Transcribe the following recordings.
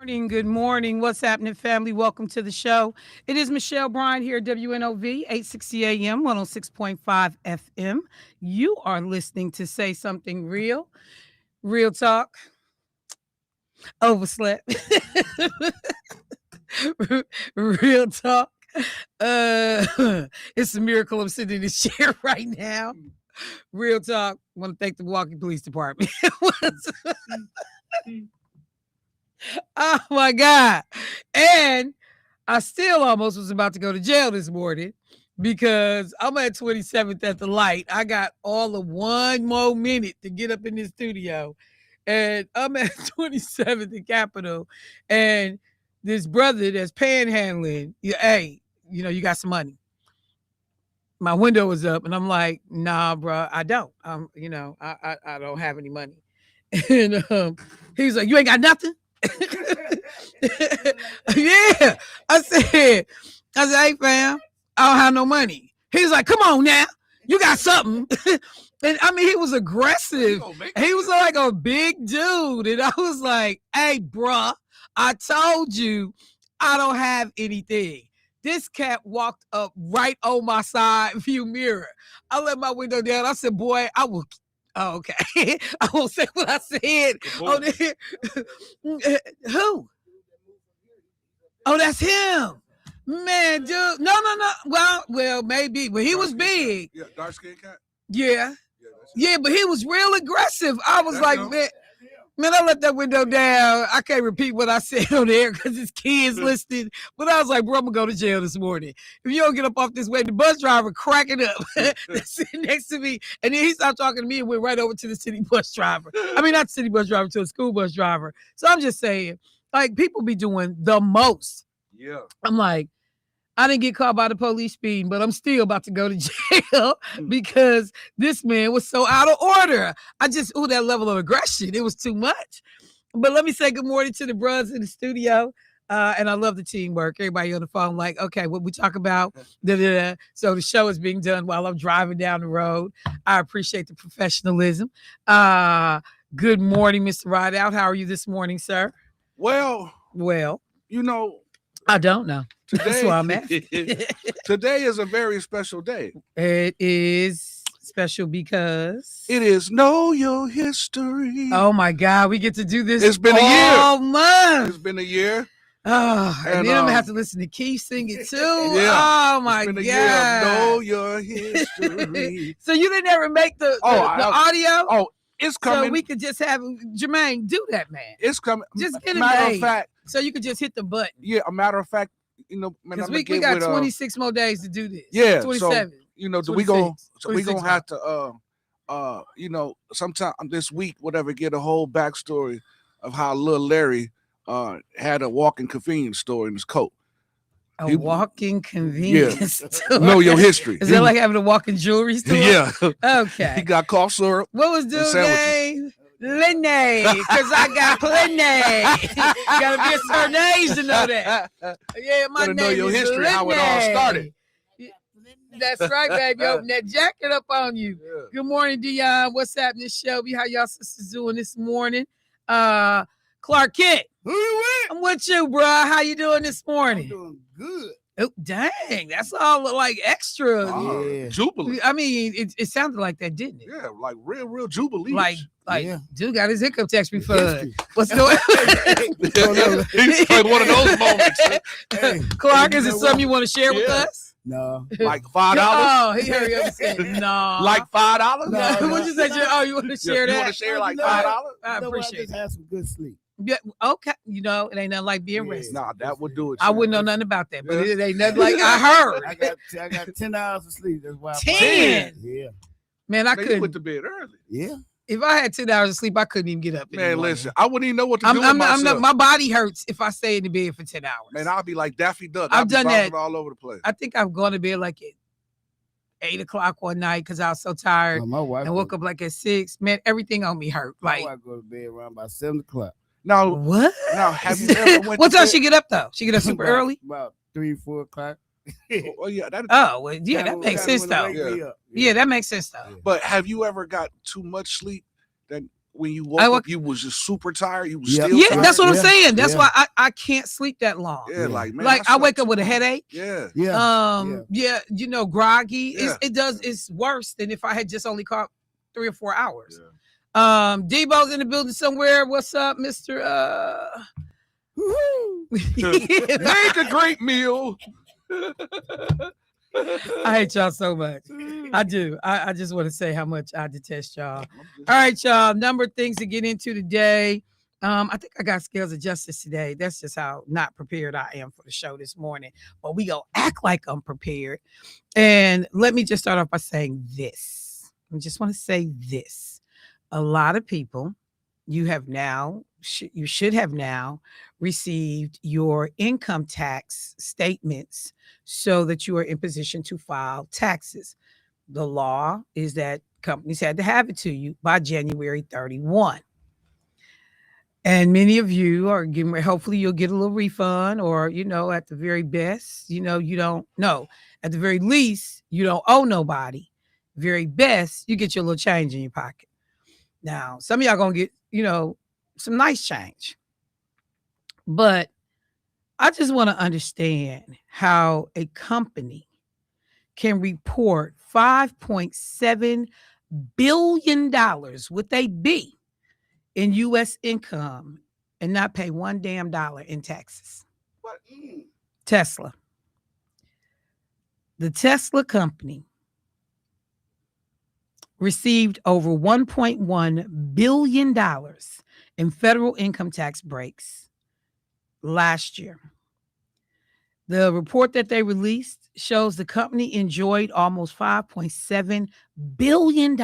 Morning, good morning. What's happening, family? Welcome to the show. It is Michelle Bryant here, WNOV, 860 AM, 106.5 FM. You are listening to Say Something Real, Real Talk, Overslept, Real Talk. It's a miracle I'm sitting in this chair right now. Real Talk. I want to thank the Milwaukee Police Department. Oh my God. And I still almost was about to go to jail this morning because I'm at 27th at the light. I got all of one more minute to get up in this studio. And I'm at 27th in Capitol. And this brother that's panhandling, hey, you got some money. My window was up and I'm like, nah, bro, I don't. I don't have any money. And he was like, you ain't got nothing? Yeah. I said, hey fam, I don't have no money. He's like, come on now, you got something. And I mean, he was aggressive. He was like a big dude. And I was like, hey, bruh, I told you I don't have anything. This cat walked up right on my side view mirror. I let my window down. I said, boy, I will. Oh, okay. I won't say what I said on there. Who? Oh, that's him. Man, dude. No. Well, maybe. But he was big. Yeah, dark skin cat. Yeah. Yeah, but he was real aggressive. I was like, man, I let that window down. I can't repeat what I said on there because his kids listening. But I was like, bro, I'm going to go to jail this morning. If you don't get up off this way, the bus driver cracking up sitting next to me. And then he stopped talking to me and went right over to the city bus driver. I mean, not the city bus driver, to a school bus driver. So I'm just saying, like, people be doing the most. Yeah. I'm like, I didn't get caught by the police speeding, but I'm still about to go to jail because this man was so out of order. That level of aggression, it was too much. But let me say good morning to the brothers in the studio. And I love the teamwork. Everybody on the phone, like, okay, what we talk about. So the show is being done while I'm driving down the road. I appreciate the professionalism. Good morning, Mr. Rideout. How are you this morning, sir? Well, you know, I don't know. Today, that's why I'm asking. Today is a very special day. It is special because it is Know Your History. Oh my God, we get to do this. It's been a year. All month. It's been a year. Oh, and then I'm gonna have to listen to Keith sing it too. Yeah. Oh my it's been God. A year of Know Your History. So you didn't ever make the audio? Oh, it's coming. So we could just have Jermaine do that, man. It's coming. Just get it matter made. Of fact. So you could just hit the button. Yeah, a matter of fact, because we got 26 more days to do this. Yeah, 27. So we gonna have to sometime this week, whatever, get a whole backstory of how little Larry had a walking convenience store in his coat. Walking convenience store. Know your history. Is that like having a walking jewelry store? Yeah. Okay. He got cough syrup. What was dude's name? Lenny, because I got plenty. Gotta be a certain age to know that. Yeah, my name know your is history, Lenny. how it all started. That's right, baby. Open that jacket up on you. Yeah. Good morning, Dion. What's happening, Shelby? How y'all sisters doing this morning? Clark Kent. Who you with? I'm with you, bro. How you doing this morning? I'm doing good. Oh, dang. That's all like extra. Yeah. Jubilee. I mean, it sounded like that, didn't it? Yeah, like real Jubilee. Like dude got his income tax refund. What's going on? It's like one of those moments. Clark, is it something you want to share with us? No. Like $5? Oh, he hurry up and said no. Like $5? No. What'd you say? Oh, you want to share that? You want to share like $5? I appreciate it. I just had some good sleep. Yeah, okay. It ain't nothing like being rested. Nah, that would do it. I wouldn't know nothing about that, but it ain't nothing like I heard. I got 10 hours of sleep. That's why 10? Yeah. Man, I couldn't. You went to bed early. Yeah. If I had 10 hours of sleep, I couldn't even get up. Man, listen, I wouldn't even know what to do with myself. My body hurts if I stay in the bed for 10 hours. Man, I'll be like Daffy Duck. I've done that all over the place. I think I've gone to bed like at 8 o'clock one night because I was so tired and woke up like at 6. Man, everything on me hurt. Like, I go to bed around about 7 o'clock. Now, what? Now, have you ever went what time she get up though? She get up super early? About 3, 4 o'clock. Well, yeah. That makes sense though. Yeah, that makes sense though. But have you ever got too much sleep that when you woke up, you was just super tired. You was still tired. That's what I'm saying. That's why I can't sleep that long. Yeah, like man, like I wake up with a headache. Yeah, you know, groggy. It's worse than if I had just only caught 3 or 4 hours. Debo's in the building somewhere. What's up, Mr. Make a great meal. I hate y'all so much. I do. I just want to say how much I detest y'all. All right, y'all. Number of things to get into today. I think I got scales of justice today. That's just how not prepared I am for the show this morning. But we gonna act like I'm prepared. And let me just start off by saying this. I just want to say this. A lot of people, you should have now received your income tax statements so that you are in position to file taxes. The law is that companies had to have it to you by January 31. And many of you are getting, hopefully you'll get a little refund, or, you know, at the very best, you know, you don't know. At the very least, you don't owe nobody. Very best, you get your little change in your pocket. Now, some of y'all gonna get, you know, some nice change. But I just want to understand how a company can report $5.7 billion with a B in U.S. income and not pay one damn dollar in taxes. What? Tesla. The Tesla company received over $1.1 billion in federal income tax breaks last year. The report that they released shows the company enjoyed almost $5.7 billion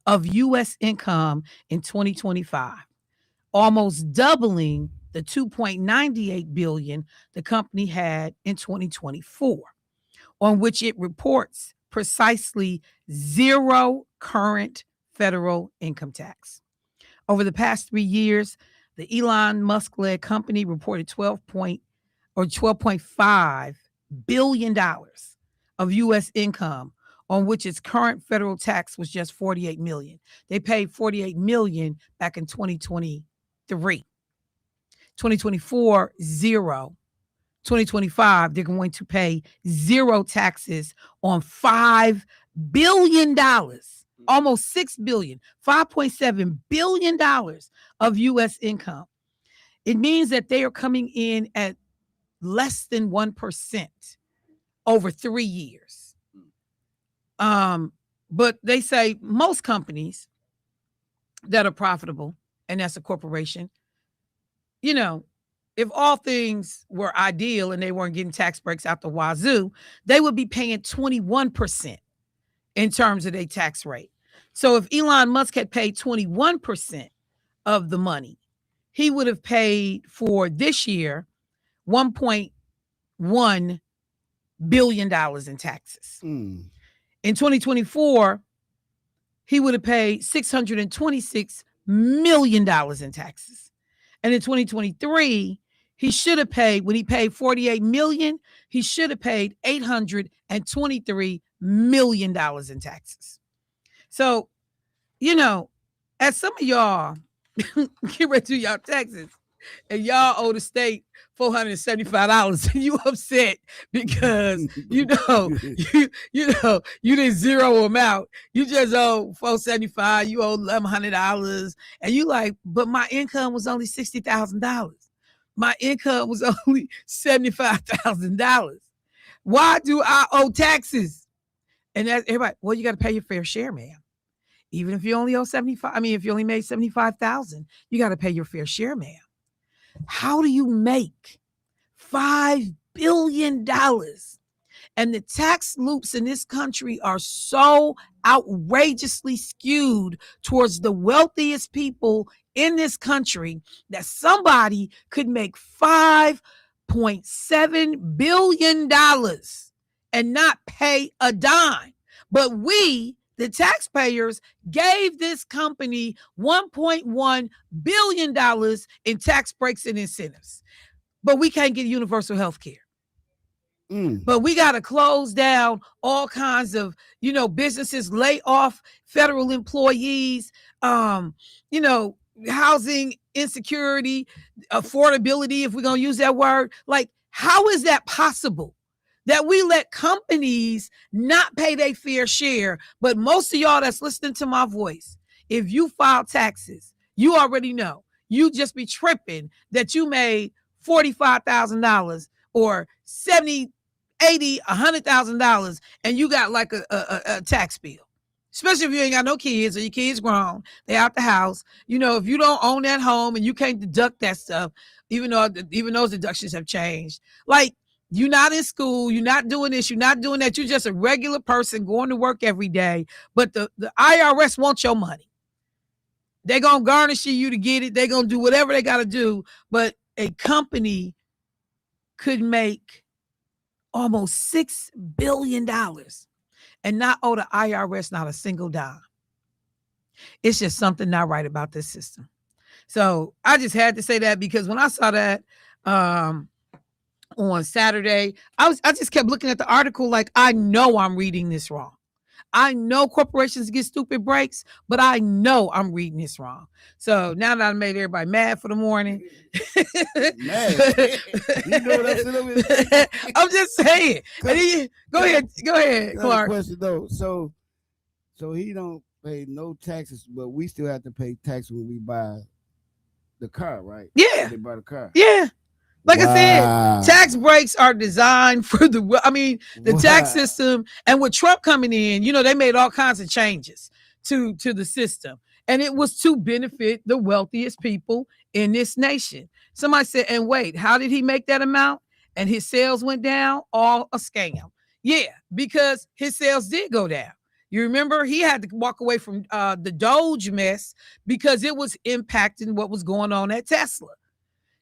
of U.S. income in 2025, almost doubling the $2.98 billion the company had in 2024, on which it reports precisely zero current federal income tax. Over the past 3 years, the Elon Musk-led company reported $12.5 billion of U.S. income, on which its current federal tax was just $48 million. They paid $48 million back in 2023. 2024, zero. 2025, they're going to pay zero taxes on $5 billion, almost $6 billion, $5.7 billion of U.S. income. It means that they are coming in at less than 1% over 3 years. But they say most companies that are profitable, and that's a corporation, you know, if all things were ideal and they weren't getting tax breaks out the wazoo, they would be paying 21% in terms of their tax rate. So if Elon Musk had paid 21% of the money, he would have paid for this year $1.1 billion in taxes. In 2024, he would have paid $626 million in taxes. And in 2023, he should have paid, when he paid $48 million, he should have paid $823 million in taxes. So, you know, as some of y'all get ready to do y'all taxes, and y'all owe the state $475, and you upset because you didn't zero them out. You just owe $475, you owe $1,100, and you like, but my income was only $60,000. My income was only $75,000. Why do I owe taxes? And that's everybody, well, you got to pay your fair share, ma'am. Even if you only owe if you only made $75,000, you got to pay your fair share, ma'am. How do you make $5 billion? And the tax loops in this country are so outrageously skewed towards the wealthiest people in this country that somebody could make $5.7 billion and not pay a dime. But we, the taxpayers, gave this company $1.1 billion in tax breaks and incentives. But we can't get universal health care. But we got to close down all kinds of, businesses, lay off federal employees, housing insecurity, affordability, if we're going to use that word. Like, how is that possible? That we let companies not pay their fair share, but most of y'all that's listening to my voice, if you file taxes, you already know. You just be tripping that you made $45,000 or 70, 80, $100,000, and you got like a tax bill. Especially if you ain't got no kids or your kids grown, they out the house. If you don't own that home and you can't deduct that stuff, even those deductions have changed. Like, you're not in school, you're not doing this, you're not doing that. You're just a regular person going to work every day. But the IRS wants your money. They're going to garnish you to get it. They're going to do whatever they got to do. But a company could make almost $6 billion and not owe the IRS not a single dime. It's just something not right about this system. So I just had to say that, because when I saw that on Saturday, I just kept looking at the article like, I know I'm reading this wrong. I know corporations get stupid breaks, but I know I'm reading this wrong. So now that I made everybody mad for the morning, mad. You know what I'm saying? I'm just saying. Go ahead, Clark. Question though. So he don't pay no taxes, but we still have to pay taxes when we buy the car, right? Yeah. They buy the car. Yeah. Like I said, tax breaks are designed for the tax system. And with Trump coming in, they made all kinds of changes to the system. And it was to benefit the wealthiest people in this nation. Somebody said, and wait, how did he make that amount? And his sales went down? All a scam. Yeah, because his sales did go down. You remember he had to walk away from the Doge mess because it was impacting what was going on at Tesla.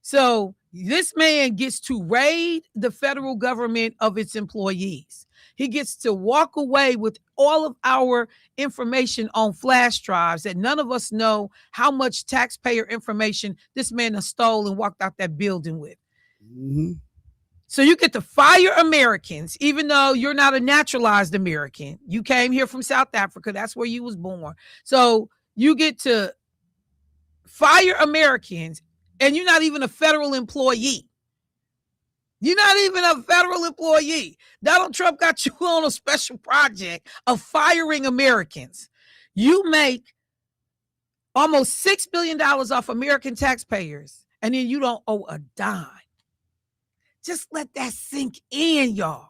So this man gets to raid the federal government of its employees. He gets to walk away with all of our information on flash drives that none of us know how much taxpayer information this man has stole and walked out that building with. Mm-hmm. So you get to fire Americans, even though you're not a naturalized American. You came here from South Africa. That's where you was born. So you get to fire Americans, and you're not even a federal employee. You're not even a federal employee. Donald Trump got you on a special project of firing Americans. You make almost $6 billion off American taxpayers, and then you don't owe a dime. Just let that sink in, y'all.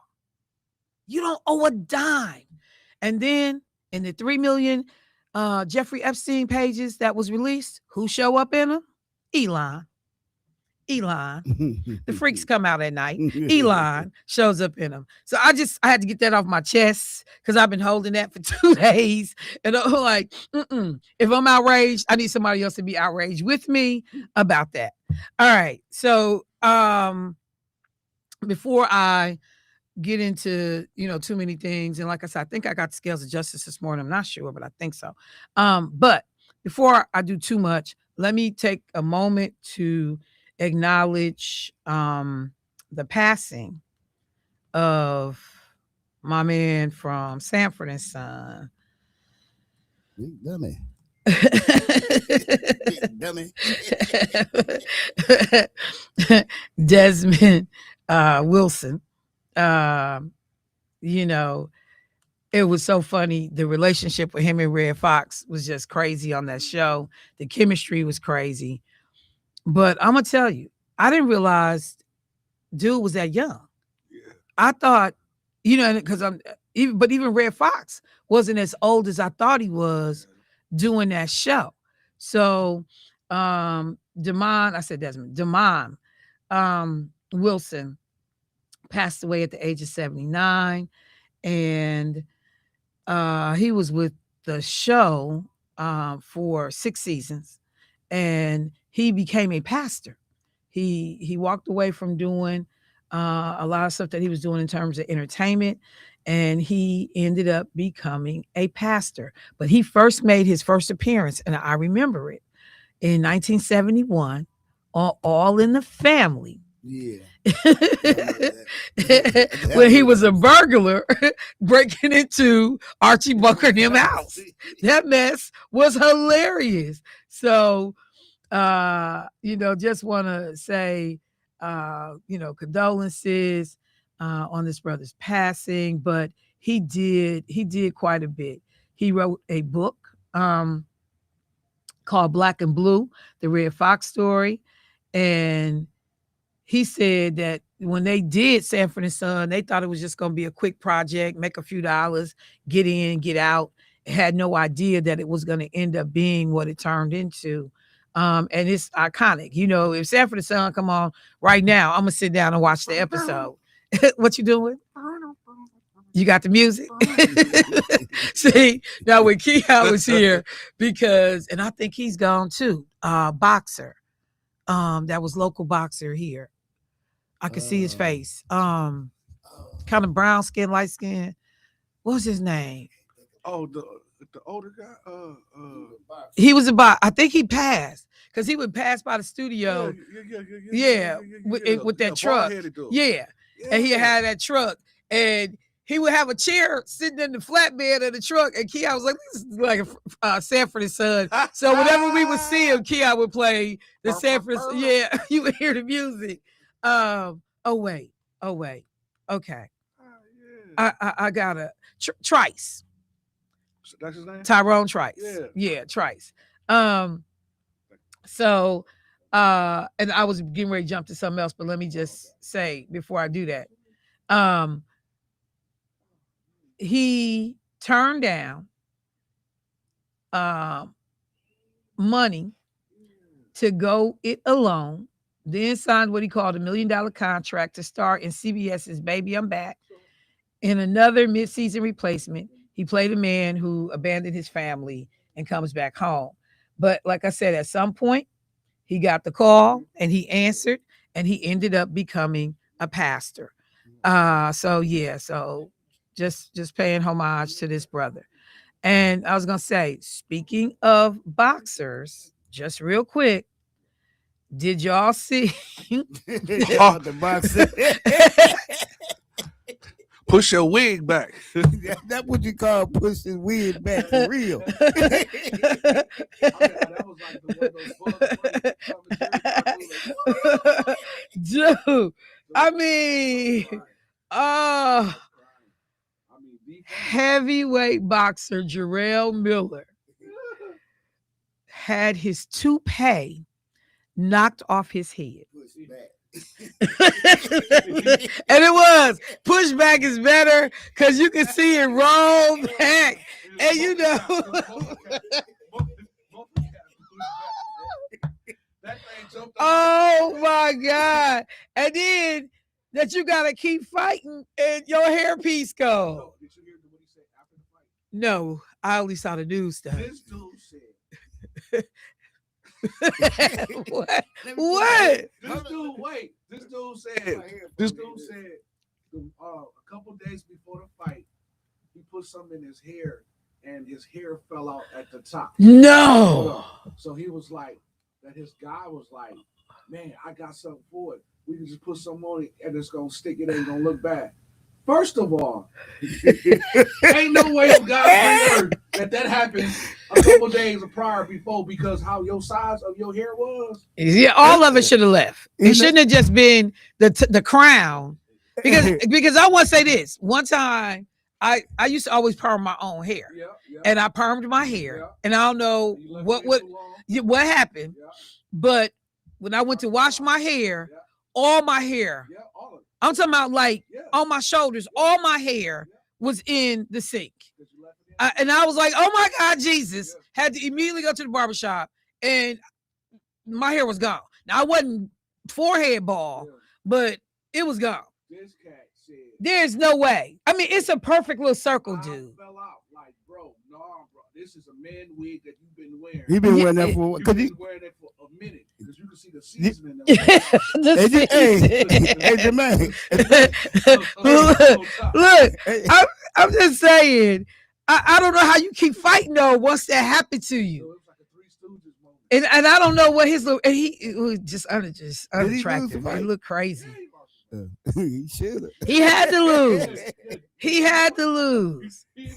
You don't owe a dime. And then in the 3 million Jeffrey Epstein pages that was released, who show up in them? Elon. The freaks come out at night. Elon shows up in them. So I had to get that off my chest because I've been holding that for 2 days. And I'm like, if I'm outraged, I need somebody else to be outraged with me about that. All right. So before I get into, too many things, and like I said, I think I got the scales of justice this morning. I'm not sure, but I think so. But before I do too much, let me take a moment to acknowledge the passing of my man from Sanford and Son. Dummy. Dummy. Desmond Wilson. It was so funny. The relationship with him and Red Fox was just crazy on that show. The chemistry was crazy. But I'm going to tell you, I didn't realize dude was that young. Yeah. I thought, because even Red Fox wasn't as old as I thought he was doing that show. So Demond Wilson passed away at the age of 79. And he was with the show for 6 seasons. And he became a pastor. He walked away from doing a lot of stuff that he was doing in terms of entertainment, and he ended up becoming a pastor. But he first made his first appearance, and I remember it, in 1971 on All in the Family Yeah. When he was a burglar breaking into Archie Bunker and them house. That mess was hilarious. So, just want to say, condolences on this brother's passing, but he did quite a bit. He wrote a book called Black and Blue, the Red Fox story. And he said that when they did Sanford and Son, they thought it was just going to be a quick project, make a few dollars, get in, get out. Had no idea that it was going to end up being what it turned into. And it's iconic. If Sanford and Son come on right now, I'm going to sit down and watch the episode. What you doing? You got the music? See, now when Keon was here, and I think he's gone too, boxer. That was local boxer here. I could see his face. Kind of brown skin, light skin. What was his name? Oh, the older guy. He was I think he passed because he would pass by the studio. Yeah, with that truck. Yeah, and he had that truck, and he would have a chair sitting in the flatbed of the truck, and Keon was like, "This is like a Sanford and Son." So whenever we would see him, Keon would play the Sanford. Yeah, you would hear the music. Oh wait. Okay. I got Trice. That's his name? Tyrone Trice. Yeah, Trice. So and I was getting ready to jump to something else, but let me just say before I do that. He turned down money to go it alone, then signed what he called $1 million contract to star in CBS's Baby I'm Back. In another mid-season replacement, he played a man who abandoned his family and comes back home. But like I said, at some point, he got the call and he answered, and he ended up becoming a pastor. So just paying homage to this brother. And I was gonna say, speaking of boxers, just real quick, did y'all see the boxer? Push your wig back. That's what you call push his wig back for real. Dude, I mean, heavyweight boxer Jarrell Miller had his toupee knocked off his head. And it was pushback is better because you can see it roll back, and oh my God. And then that you gotta keep fighting and your hairpiece go. Did you hear what he said after the fight? No, I only saw the news stuff. This dude said what? This dude said a couple days before the fight, he put something in his hair and his hair fell out at the top. No. So he was like, that his guy was like, man, I got something for it. We can just put something on it and it's gonna stick. It ain't gonna look bad. First of all, ain't no way of God's word that happened a couple days prior before, because how your size of your hair was. Yeah, all of it should have left. It shouldn't have just been the crown. Because I want to say this. One time, I used to always perm my own hair, and I permed my hair, and I don't know what happened, but when I went to wash my hair, all my hair. I'm talking about like on my shoulders, all my hair was in the sink. And I was like, oh my God, Jesus. Had to immediately go to the barbershop and my hair was gone. Now I wasn't forehead bald, but it was gone. This cat said, there's no way. I mean, it's a perfect little circle, dude. I fell out like, bro, this is a man wig that you've been wearing. He been wearing that for because he's wearing that for a minute because you can see the seasoning. Hey, Jermaine. Look, I'm just saying. I don't know how you keep fighting though once that happened to you. And I don't know what his little. And he was just unattractive. He looked crazy. He should have. He had to lose. He had to lose. Can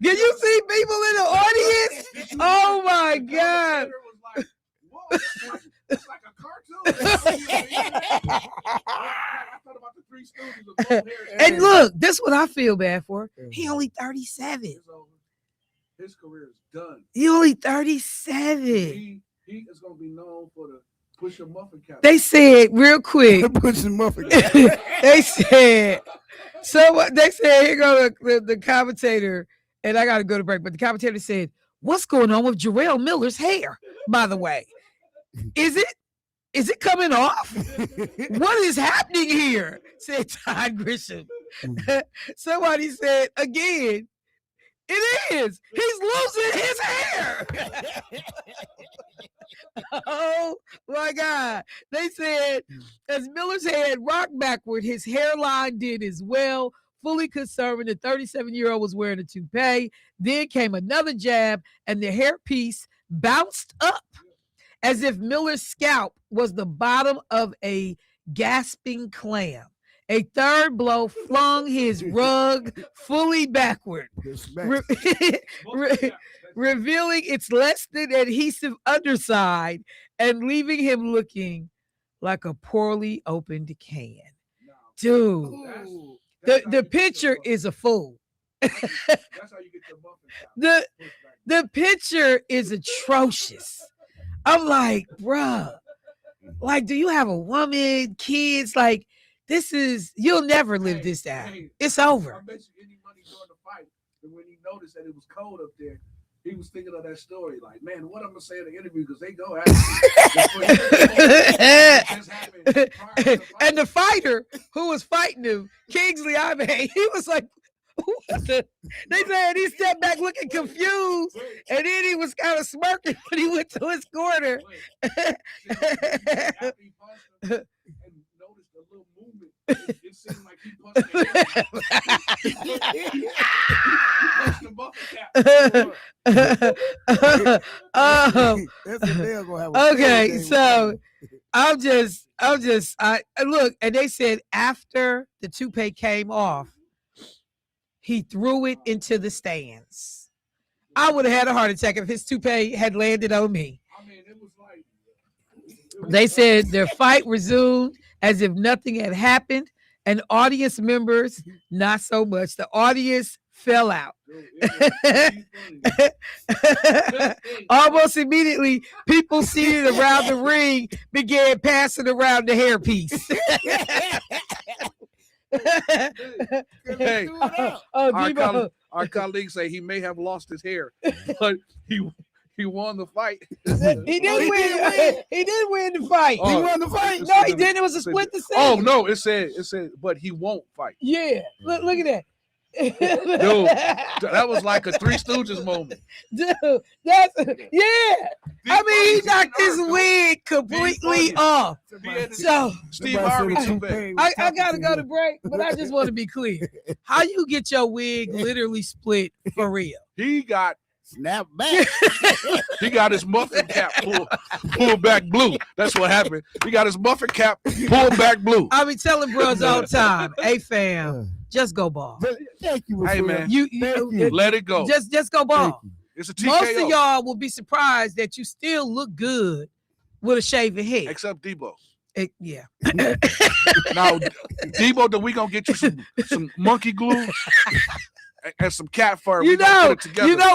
you see people in the audience? Oh my God. It's like a cartoon. And look, this is what I feel bad for. He only 37. His career is done. He only 37. He is going to be known for the push a muffin cap. They said real quick. Push a muffin cap. They said, so what they said, here go the commentator, and I got to go to break, but the commentator said, what's going on with Jarrell Miller's hair, by the way? Is it coming off? What is happening here? Said Todd Grisham. Somebody said again, it is. He's losing his hair. Oh my God. They said as Miller's head rocked backward, his hairline did as well. Fully concerned when the 37-year-old was wearing a toupee. Then came another jab, and the hairpiece bounced up as if Miller's scalp was the bottom of a gasping clam. A third blow flung his rug fully backward, revealing its less than adhesive underside and leaving him looking like a poorly opened can. Dude, the picture is a fool. The picture is atrocious. I'm like, bruh, like, do you have a woman, kids? Like, this is, you'll never live this down. It's over. I bet you any money during the fight. And when he noticed that it was cold up there, he was thinking of that story. Like, man, what I'm going to say in the interview, because they go at it. And the fighter who was fighting him, Kingsley Aime, he was like, they said he stepped back looking confused, and then he was kind of smirking when he went to his corner. It seemed like he punched okay, so I look, and they said after the toupee came off, he threw it into the stands. I would have had a heart attack if his toupee had landed on me. I mean, it was like they said their fight resumed as if nothing had happened, and audience members, not so much. The audience fell out. Almost immediately, people seated around the ring began passing around the hairpiece. Hey, our colleagues say he may have lost his hair, but he won the fight. He didn't win. He didn't win the fight. He won the fight. No, he didn't. It was a split decision. Oh no, it said, but he won't fight. Yeah, look at that. Dude, that was like a Three Stooges moment. Dude, that's I mean, he knocked his wig completely off. So Steve Harvey, I gotta go to break, but I just want to be clear. How you get your wig literally split for real? He got snap back. He got his muffin cap pulled back blue. That's what happened. He got his muffin cap pulled back blue. I be telling bros all the time, hey fam, just go ball. Thank you. Hey man, you let it go. Just go ball. It's a TKO. Most of y'all will be surprised that you still look good with a shaven head. Except Debo. Yeah. Now, Debo, then we gonna get you some monkey glue and some cat fur. You know,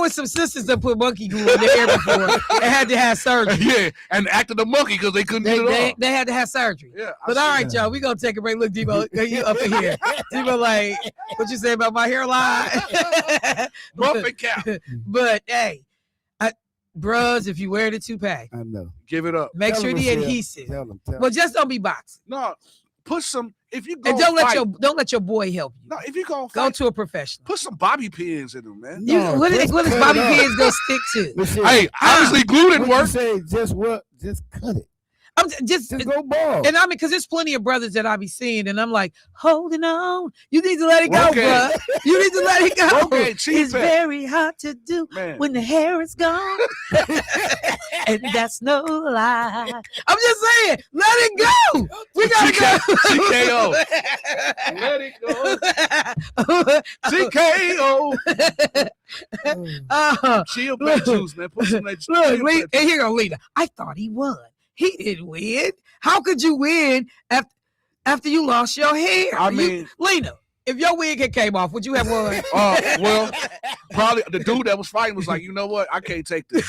with some sisters that put monkey glue in their hair before, they had to have surgery. Yeah, and acted a monkey because they couldn't get it off. They had to have surgery. Yeah, but all right, y'all, we gonna take a break. Look, Debo, you up in here? Debo, like, what you say about my hairline? Muffin cap. But hey, bros, if you wear the toupee, I know. Give it up. Make sure the adhesive. But just don't be boxing. No, put some. If you go and don't let your boy help you. No, if you go to a professional. Put some bobby pins in them, man. What is bobby pins gonna stick to? Hey, obviously glue didn't work. Say just cut it. I'm just go ball. And I mean, because there's plenty of brothers that I be seeing, and I'm like, holding on. You need to let it go, bro. You need to let it go. It's very hard to do when the hair is gone. And that's no lie. I'm just saying, let it go. We gotta go. TKO. Let it go. TKO. Chia pet juice, man. Put some of that. Look, and here go Lena. I thought he won. He didn't win. How could you win after you lost your hair? I mean, Lena, if your wig had came off, would you have won? Well, probably the dude that was fighting was like, you know what? I can't take this.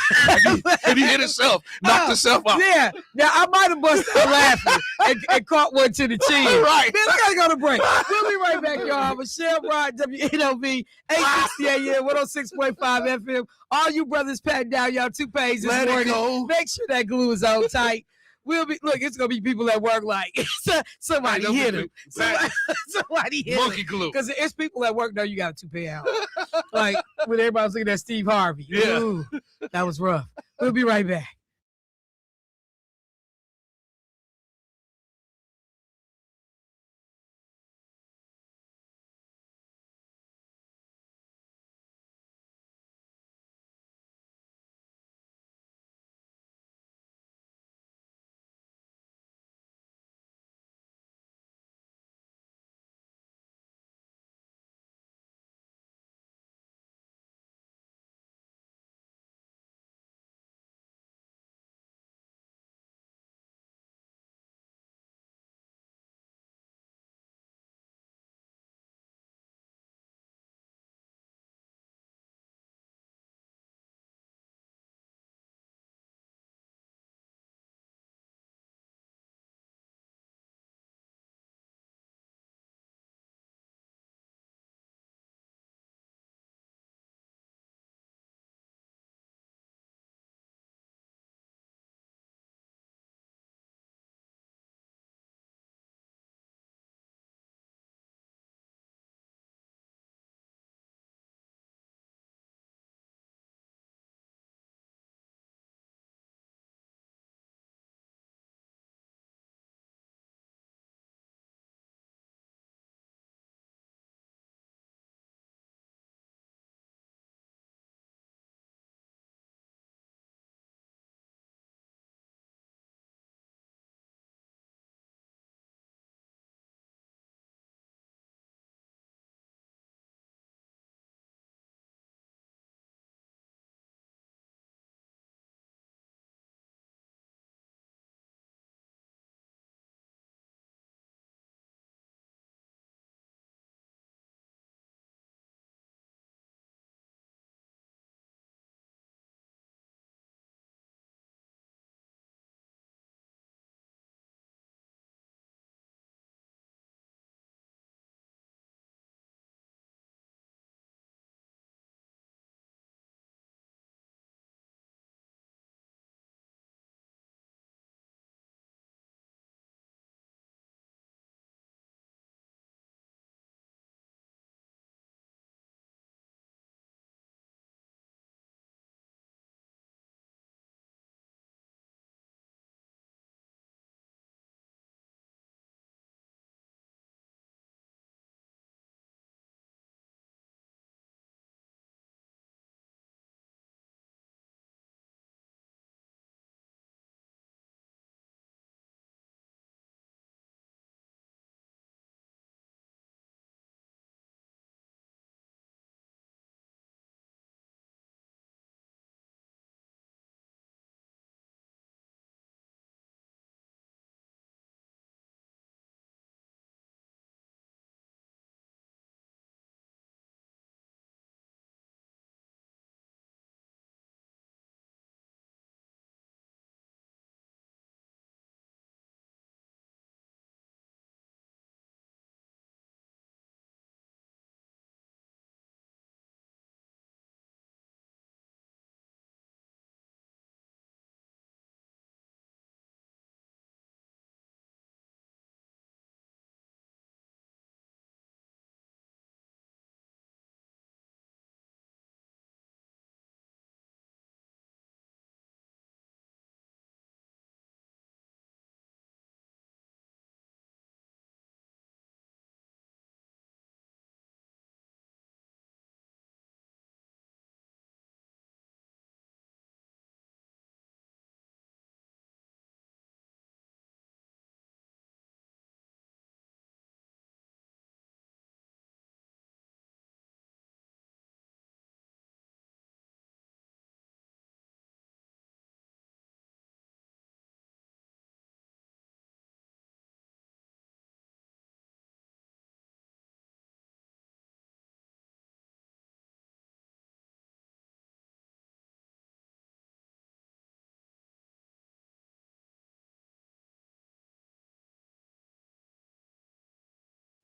And he hit himself, knocked himself out. Yeah. Now, I might have busted out laughing and caught one to the chin. Right. Man, I got to go to break. We'll be right back, y'all. Michelle Bryant, WNOV, 860 AM, 106.5 FM. All you brothers patting down y'all toupees this morning. Make sure that glue is on tight. Look, it's gonna be people at work like somebody hit him. Somebody hit him. Monkey glue. Because it's people at work know you got a toupee out. Like when everybody was looking at Steve Harvey. Yeah. Ooh, that was rough. We'll be right back.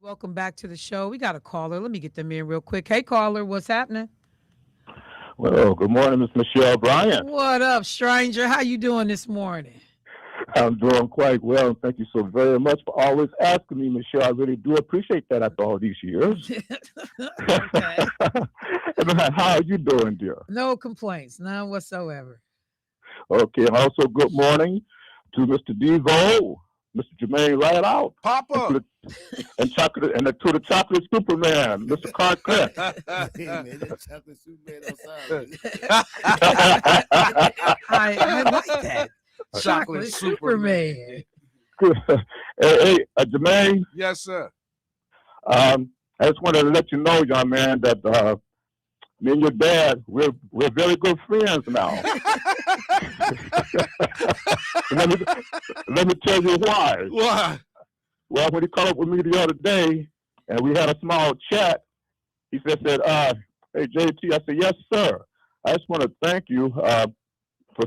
Welcome back to the show. We got a caller. Let me get them in real quick. Hey, caller, what's happening? Well, good morning, Miss Michelle Bryant. What up, stranger? How you doing this morning? I'm doing quite well. Thank you so very much for always asking me, Michelle. I really do appreciate that after all these years. Okay. How are you doing, dear? No complaints, none whatsoever. Okay, and also good morning to Mr. Devo, Mr. Jermaine Right Out, Papa. and chocolate, and to the chocolate Superman, Mr. Clark Kent. Hey, man, that chocolate Superman outside. I like that. Chocolate Superman. Hey, Jermaine. Yes, sir. I just wanted to let you know, young man, that me and your dad, we're very good friends now. let me tell you why. Why? Well, when he called up with me the other day, and we had a small chat, he said, "Hey JT," I said, "Yes, sir. I just want to thank you for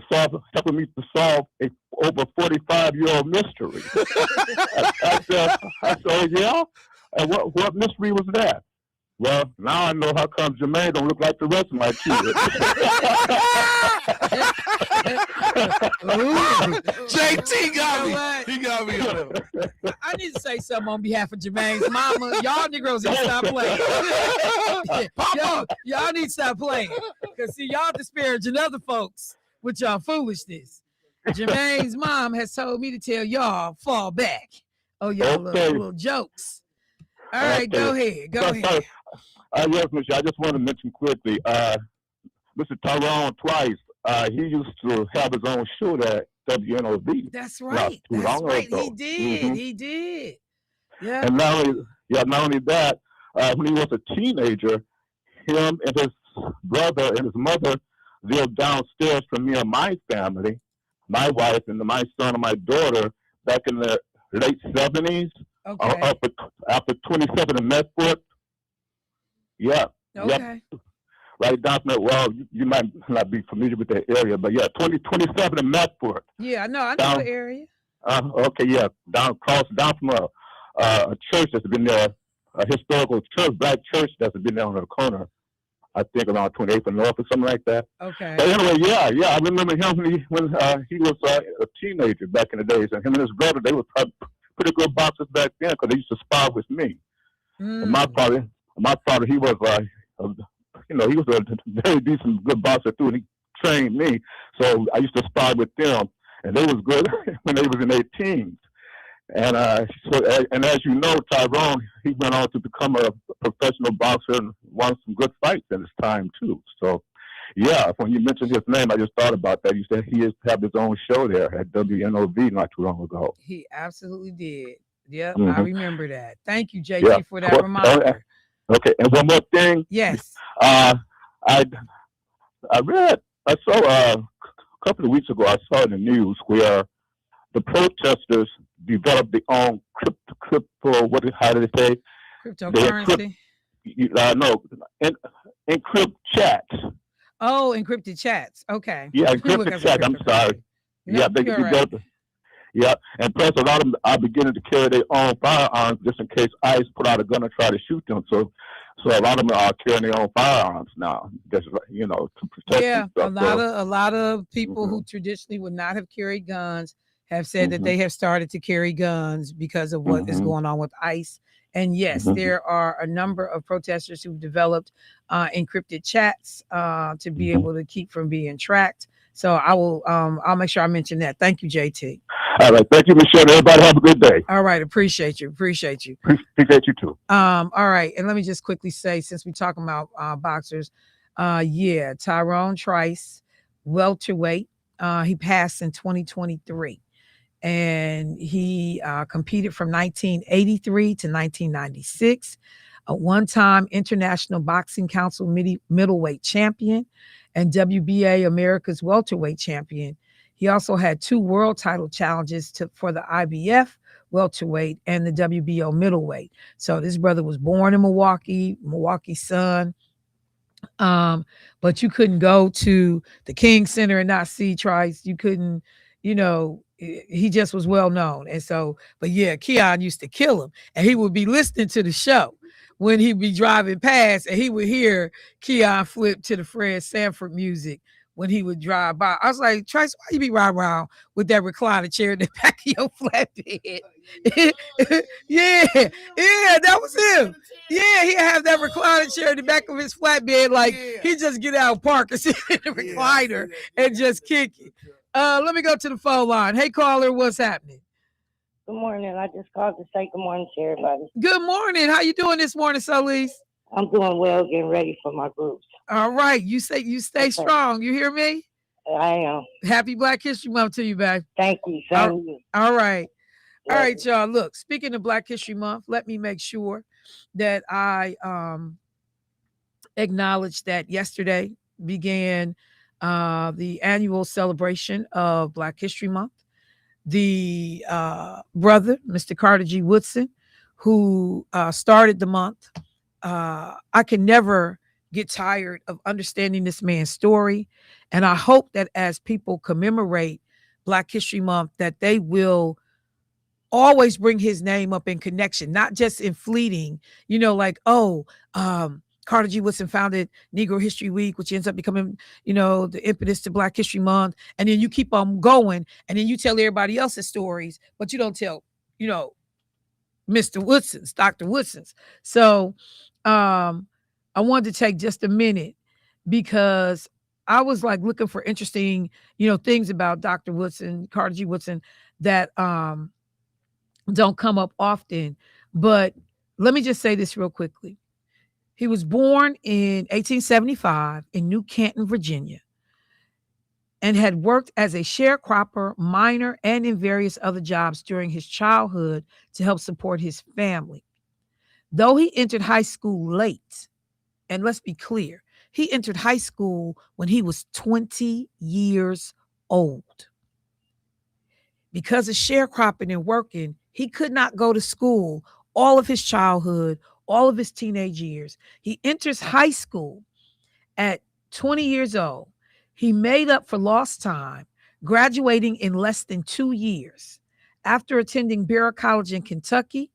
helping me to solve a over 45-year-old mystery." I said, "Oh yeah, and what mystery was that?" Well, now I know how come Jermaine don't look like the rest of my kids. JT got me. He got me. I need to say something on behalf of Jermaine's mama. Y'all Negroes need to stop playing. y'all need to stop playing. Because, see, y'all disparaging other folks with y'all foolishness. Jermaine's mom has told me to tell y'all, fall back. Oh, y'all little jokes. All right, go ahead. Yes, Michelle, I just want to mention quickly, Mr. Tyrone Twice, he used to have his own show at WNOV. That's right. That's right. He did. Mm-hmm. He did. Yeah. And not only that, when he was a teenager, him and his brother and his mother lived downstairs from me and my family, my wife and my son and my daughter, back in the late 70s. Okay. After 27 in Medford. Yeah. Okay. Yep. Right down from that. Well, you might not be familiar with that area, but yeah, 27 in Medford. Yeah, no, I know the area. Okay, yeah, down from a church that's been there, a historical church, black church that's been there on the corner. I think around 28th and North or something like that. Okay. But anyway, yeah, I remember him when he was a teenager back in the days, and him and his brother, they were pretty good boxers back then because they used to spar with me. And my father, he was he was a very decent, good boxer too, and he trained me. So I used to spar with them, and they was good when they was in their teens. And and as you know, Tyrone, he went on to become a professional boxer and won some good fights in his time too. So, yeah, when you mentioned his name, I just thought about that. You said he used to have his own show there at WNOV not too long ago. He absolutely did. Yep, I remember that. Thank you, JT, for that reminder. Okay, and one more thing. Yes. I saw a couple of weeks ago, I saw in the news where the protesters developed their own how do they say? Cryptocurrency? Encrypt chats. Oh, encrypted chats. Okay. Yeah, encrypted chat. I'm sorry. No, yeah, they developed it. Yeah, and plus a lot of them are beginning to carry their own firearms just in case ICE put out a gun and try to shoot them. So a lot of them are carrying their own firearms now, just to protect. Yeah, a lot of people who traditionally would not have carried guns have said that they have started to carry guns because of what is going on with ICE. And yes, there are a number of protesters who've developed encrypted chats to be able to keep from being tracked. So I'll make sure I mention that. Thank you, JT. All right. Thank you, Michelle. Everybody have a good day. All right. Appreciate you. Appreciate you too. All right. And let me just quickly say, since we're talking about boxers, Tyrone Trice, welterweight, he passed in 2023. And he competed from 1983 to 1996, a one-time International Boxing Council middleweight champion and WBA America's welterweight champion. He also had 2 world title challenges for the IBF welterweight and the WBO middleweight. So this brother was born in Milwaukee son. But you couldn't go to the King Center and not see Trice. You couldn't, he just was well known. And so, but yeah, Keon used to kill him, and he would be listening to the show when he'd be driving past, and he would hear Keon flip to the Fred Sanford music when he would drive by. I was like, Trace, why you be riding around with that recliner chair in the back of your flatbed? yeah, that was him. Yeah, he'd have that recliner chair in the back of his flatbed, like he just get out, park, and sit in the recliner and just kick it. Let me go to the phone line. Hey, caller, what's happening? Good morning. I just called to say good morning to everybody. Good morning. How you doing this morning, Solis? I'm doing well, getting ready for my groups. All right. You stay strong. You hear me? I am. Happy Black History Month to you, babe. Thank you. Same to you. All right. Love All right, you. y'all. Look, speaking of Black History Month, let me make sure that I acknowledge that yesterday began the annual celebration of Black History Month. The brother, Mr. Carter G. Woodson, who started the month. I can never get tired of understanding this man's story. And I hope that as people commemorate Black History Month, that they will always bring his name up in connection, not just in fleeting, like, Carter G. Woodson founded Negro History Week, which ends up becoming, the impetus to Black History Month. And then you keep on going, and then you tell everybody else's stories, but you don't tell, Mr. Woodson's, Dr. Woodson's. So I wanted to take just a minute because I was like looking for interesting, things about Dr. Woodson, Carter G. Woodson, that don't come up often. But let me just say this real quickly. He was born in 1875 in New Canton, Virginia, and had worked as a sharecropper, miner, and in various other jobs during his childhood to help support his family. Though he entered high school late, and let's be clear, he entered high school when he was 20 years old. Because of sharecropping and working, he could not go to school all of his childhood, all of his teenage years. He enters high school at 20 years old. He made up for lost time, graduating in less than 2 years. After attending Bear College in Kentucky,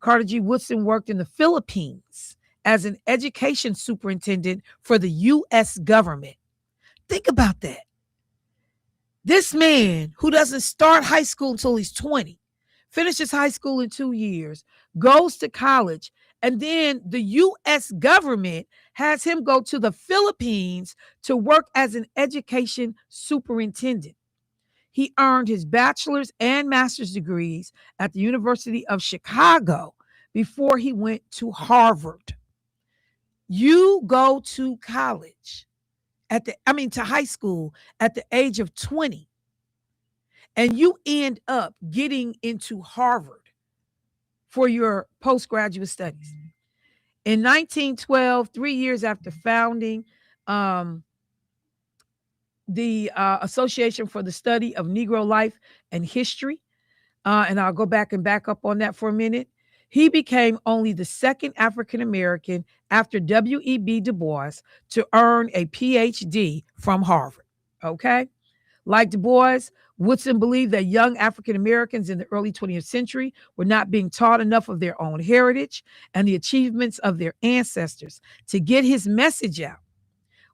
Carter G. Woodson worked in the Philippines as an education superintendent for the U.S. government. Think about that. This man, who doesn't start high school until he's 20, finishes high school in 2 years, goes to college, and then the U.S. government has him go to the Philippines to work as an education superintendent. He earned his bachelor's and master's degrees at the University of Chicago before he went to Harvard. You go to college to high school at the age of 20, and you end up getting into Harvard for your postgraduate studies. In 1912, 3 years after founding the Association for the Study of Negro Life and History, and I'll go back up on that for a minute, he became only the second African-American after W.E.B. Du Bois to earn a PhD from Harvard, okay? Like Du Bois, Woodson believed that young African-Americans in the early 20th century were not being taught enough of their own heritage and the achievements of their ancestors. To get his message out,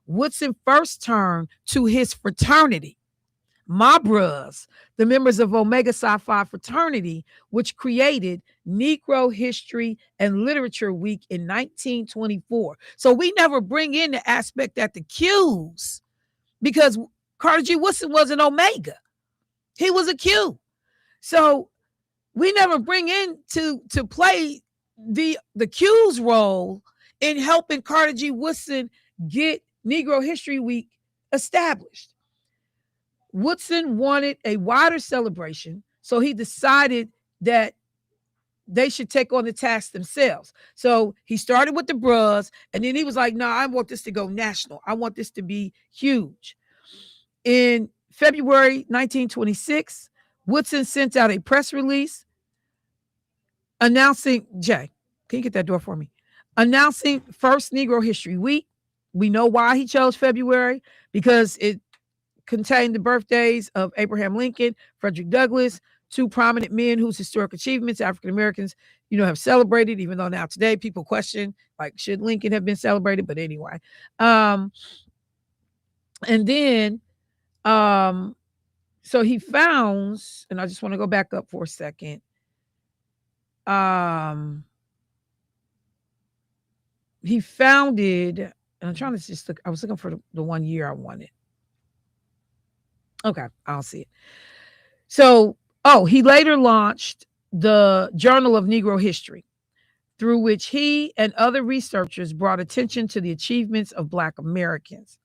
Woodson first turned to his fraternity, my bros, the members of Omega Psi Phi fraternity, which created Negro History and Literature Week in 1924. So we never bring in the aspect that the Qs, because Carter G. Woodson was an Omega. He was a Q. So we never bring in to play the Q's role in helping Carter G. Woodson get Negro History Week established. Woodson wanted a wider celebration, so he decided that they should take on the task themselves. So he started with the bros, and then he was like, no, I want this to go national. I want this to be huge. In February 1926, Woodson sent out a press release announcing, Jay, can you get that door for me? Announcing First Negro History Week. We know why he chose February, because it contained the birthdays of Abraham Lincoln, Frederick Douglass, two prominent men whose historic achievements African Americans, have celebrated, even though now today people question, like, should Lincoln have been celebrated? But anyway. And then, so he founds, and I just want to go back up for a second. He founded, and I'm trying to just look, I was looking for the 1 year I wanted. Okay, I'll see it. So, he later launched the Journal of Negro History, through which he and other researchers brought attention to the achievements of Black Americans.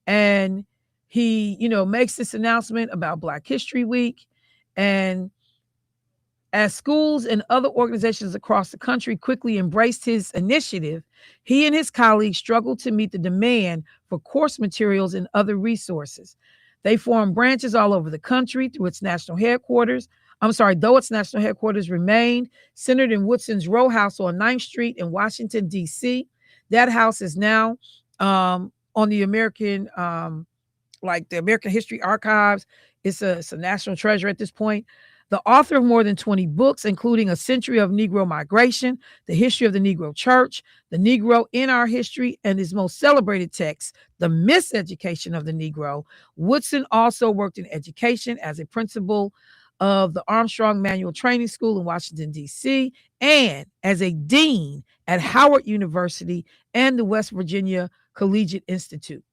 And he, makes this announcement about Black History Week. And as schools and other organizations across the country quickly embraced his initiative, he and his colleagues struggled to meet the demand for course materials and other resources. They formed branches all over the country through its national headquarters. Though its national headquarters remained centered in Woodson's row house on 9th Street in Washington, D.C. That house is now on the American, the American History Archives. It's a national treasure at this point. The author of more than 20 books, including A Century of Negro Migration, The History of the Negro Church, The Negro in Our History, and his most celebrated text, The Miseducation of the Negro, Woodson also worked in education as a principal of the Armstrong Manual Training School in Washington, D.C., and as a dean at Howard University and the West Virginia Collegiate Institute.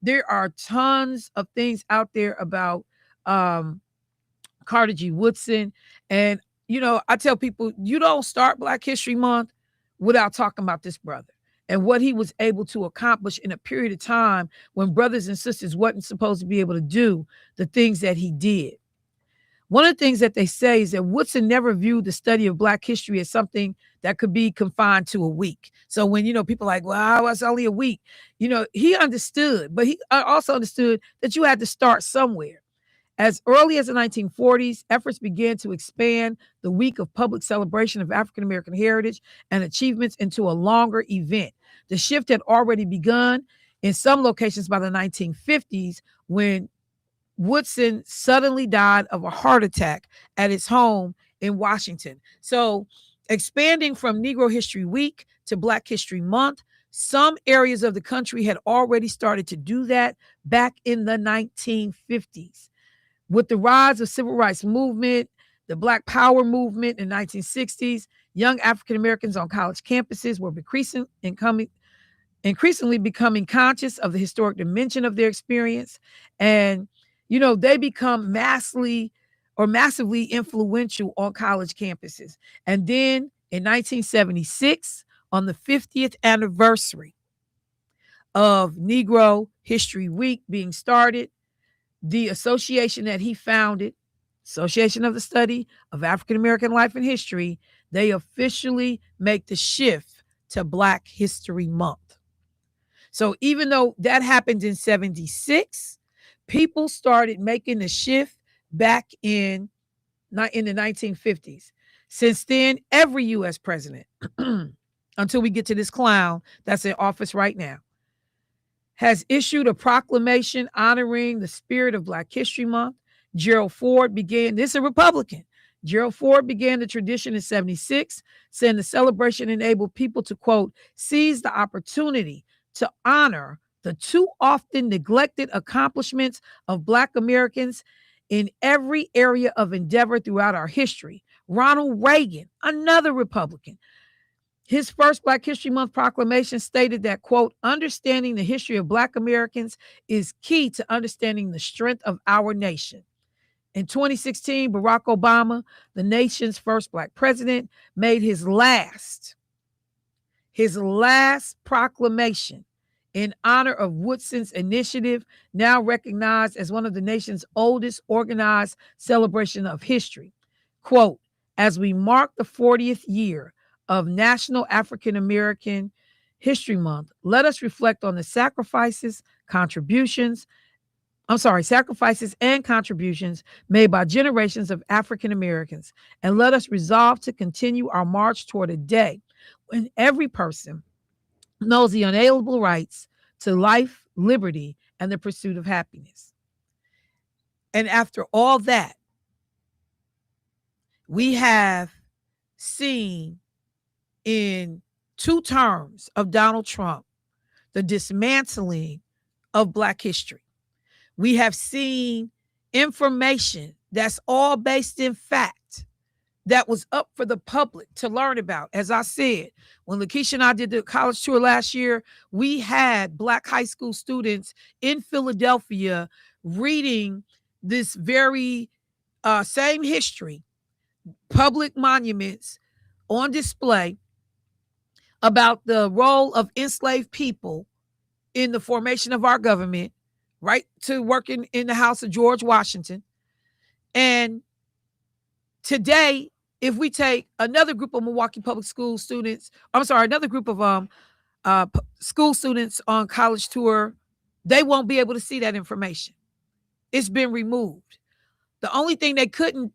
There are tons of things out there about Carter G. Woodson. And, I tell people, you don't start Black History Month without talking about this brother and what he was able to accomplish in a period of time when brothers and sisters wasn't supposed to be able to do the things that he did. One of the things that they say is that Woodson never viewed the study of Black history as something that could be confined to a week. So when, people are like, well, it's only a week, he understood, but he also understood that you had to start somewhere. As early as the 1940s, efforts began to expand the week of public celebration of African-American heritage and achievements into a longer event. The shift had already begun in some locations by the 1950s when Woodson suddenly died of a heart attack at his home in Washington. So expanding from Negro History Week to Black History Month, some areas of the country had already started to do that back in the 1950s. With the rise of civil rights movement, the Black Power movement in the 1960s, young African Americans on college campuses were increasingly becoming conscious of the historic dimension of their experience. And, they become massively influential on college campuses. And then in 1976, on the 50th anniversary of Negro History Week being started, the association that he founded, Association of the Study of African American Life and History, they officially make the shift to Black History Month. So even though that happened in 76, people started making the shift back in the 1950s. Since then, every U.S. president, until we get to this clown that's in office right now, has issued a proclamation honoring the spirit of Black History Month. Gerald Ford this is a Republican. Gerald Ford began the tradition in 76, saying the celebration enabled people to, quote, seize the opportunity to honor the too often neglected accomplishments of Black Americans in every area of endeavor throughout our history. Ronald Reagan, another Republican, his first Black History Month proclamation stated that, quote, understanding the history of Black Americans is key to understanding the strength of our nation. In 2016, Barack Obama, the nation's first Black president, made his last proclamation in honor of Woodson's initiative, now recognized as one of the nation's oldest organized celebration of history. Quote, as we mark the 40th year of National African American History Month, let us reflect on the sacrifices and contributions made by generations of African Americans, and let us resolve to continue our march toward a day when every person knows the unalienable rights to life, liberty, and the pursuit of happiness. And after all that, we have seen in 2 terms of Donald Trump the dismantling of Black history. We have seen information that's all based in fact that was up for the public to learn about. As I said, when Lakeisha and I did the college tour last year, we had Black high school students in Philadelphia reading this very same history, public monuments on display about the role of enslaved people in the formation of our government, right to working in the house of George Washington. And today, if we take another group of Milwaukee Public School students, another group of school students on college tour, they won't be able to see that information. It's been removed. The only thing they couldn't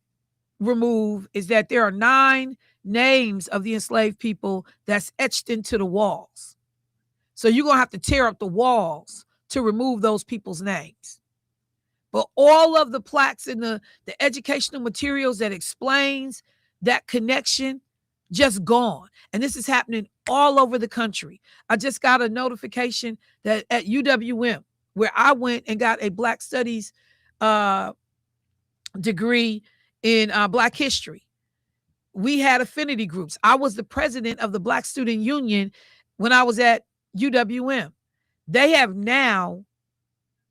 remove is that there are 9 names of the enslaved people that's etched into the walls. So you're going to have to tear up the walls to remove those people's names. But all of the plaques and the educational materials that explains that connection, just gone. And this is happening all over the country. I just got a notification that at UWM, where I went and got a Black Studies degree in Black history, we had affinity groups. I was the president of the Black Student Union when I was at UWM. They have now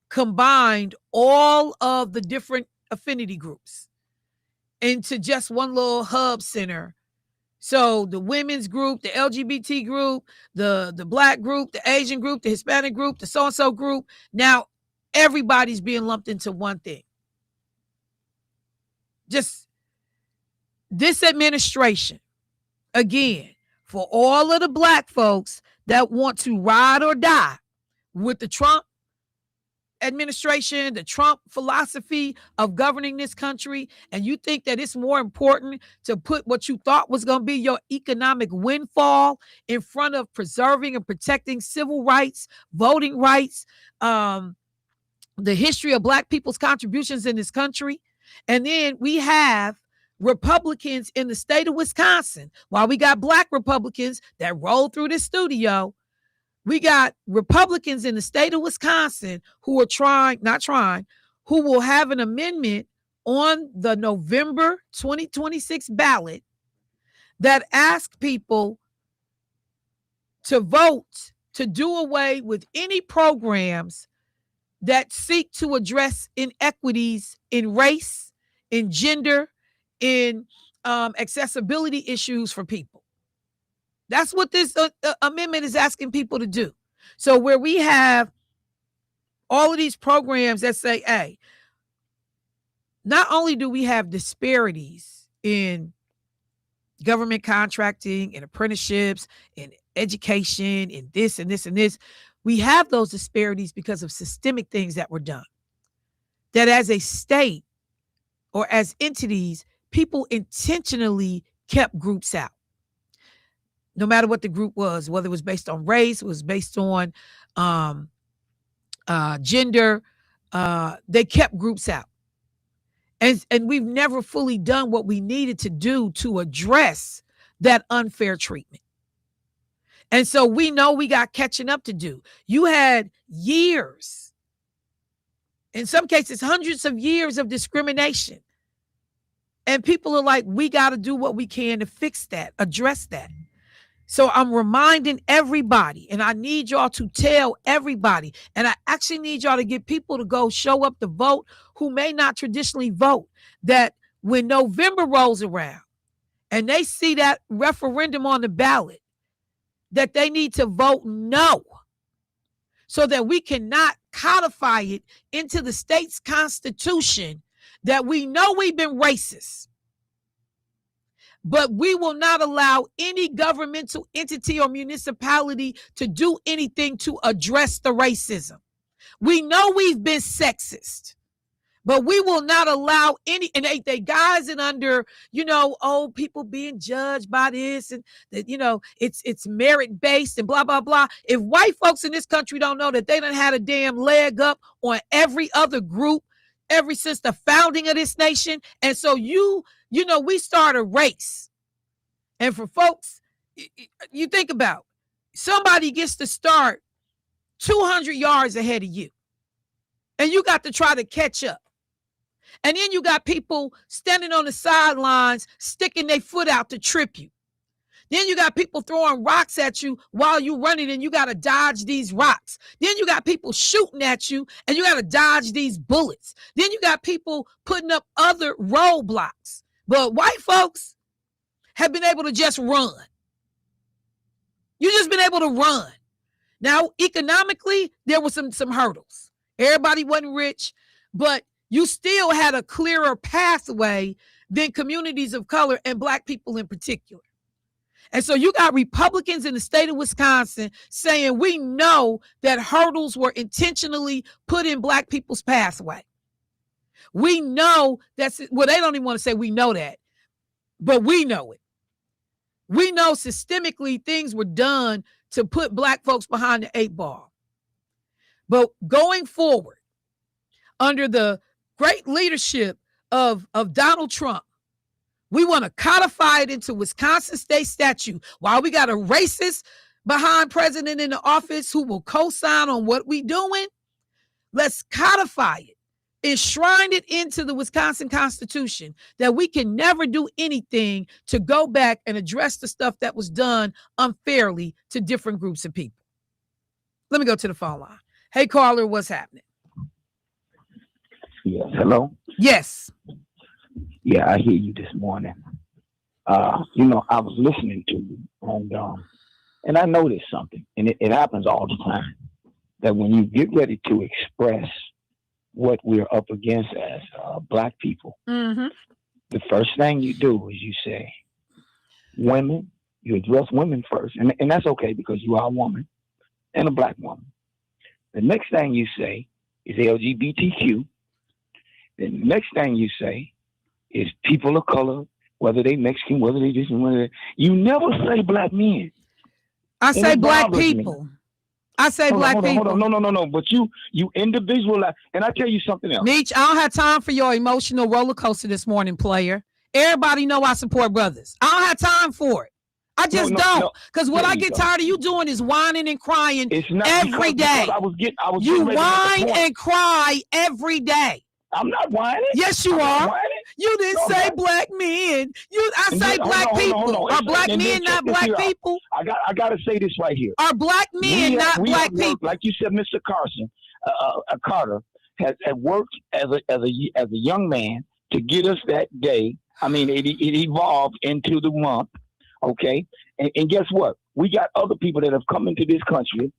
combined all of the different affinity groups into just one little hub center. So the women's group, the LGBT group, the Black group, the Asian group, the Hispanic group, the so-and-so group, now everybody's being lumped into one thing. Just this administration, again, for all of the Black folks that want to ride or die with the Trump administration, the Trump philosophy of governing this country, and you think that it's more important to put what you thought was going to be your economic windfall in front of preserving and protecting civil rights, voting rights, the history of Black people's contributions in this country. And then we have Republicans in the state of Wisconsin. While we got Black Republicans that roll through this studio, we got Republicans in the state of Wisconsin who are who will have an amendment on the November 2026 ballot that asks people to vote to do away with any programs that seek to address inequities in race, in gender, in accessibility issues for people. That's what this amendment is asking people to do. So where we have all of these programs that say, hey, not only do we have disparities in government contracting and apprenticeships and education and this and this and this, we have those disparities because of systemic things that were done. That as a state or as entities, people intentionally kept groups out. No matter what the group was, whether it was based on race, it was based on gender, they kept groups out. And we've never fully done what we needed to do to address that unfair treatment. And so we know we got catching up to do. You had years, in some cases, hundreds of years of discrimination. And people are like, we got to do what we can to fix that, address that. So I'm reminding everybody, and I need y'all to tell everybody, and I actually need y'all to get people to go show up to vote who may not traditionally vote, that when November rolls around and they see that referendum on the ballot, that they need to vote no, so that we cannot codify it into the state's constitution that we know we've been racist. But we will not allow any governmental entity or municipality to do anything to address the racism. We know we've been sexist, but we will not allow any, and they guys and under, people being judged by this and that, it's merit-based and blah, blah, blah. If white folks in this country don't know that they done had a damn leg up on every other group ever since the founding of this nation. And so we start a race. And for folks, you think about, somebody gets to start 200 yards ahead of you, and you got to try to catch up. And then you got people standing on the sidelines, sticking their foot out to trip you. Then you got people throwing rocks at you while you're running, and you got to dodge these rocks. Then you got people shooting at you, and you got to dodge these bullets. Then you got people putting up other roadblocks. But white folks have been able to just run. You just been able to run. Now, economically, there were some hurdles. Everybody wasn't rich, but you still had a clearer pathway than communities of color and Black people in particular. And so you got Republicans in the state of Wisconsin saying, we know that hurdles were intentionally put in Black people's pathway. We know that's, well, they don't even want to say we know that, but we know it. We know systemically things were done to put Black folks behind the 8 ball. But going forward, under the great leadership of Donald Trump, we want to codify it into Wisconsin state statute. While we got a racist behind president in the office who will co-sign on what we doing, let's codify it, enshrine it into the Wisconsin Constitution, that we can never do anything to go back and address the stuff that was done unfairly to different groups of people. Let me go to the phone line. Hey, caller, what's happening? Yes, hello? Yes. Yeah, I hear you this morning. I was listening to you, and I noticed something, and it happens all the time, that when you get ready to express what we're up against as Black people, the first thing you do is you say, women, you address women first, and that's okay because you are a woman and a Black woman. The next thing you say is LGBTQ. The next thing you say is people of color, whether they Mexican, whether they just, you never say Black men. I say Black people. I say Black people. No. But you individualize, and I tell you something else. Meech, I don't have time for your emotional roller coaster this morning, player. Everybody know I support brothers. I don't have time for it. I just don't. Because what I get tired of you doing is whining and crying every day. You whine and cry every day. I'm not whining. Yes, you are. You didn't say Black men. I say Black people. Are Black men not Black people? I gotta say this right here. Are Black men not Black people? Like you said, Mr. Carter has worked as a young man to get us that day. I mean, it evolved into the month. Okay, and guess what? We got other people that have come into this country,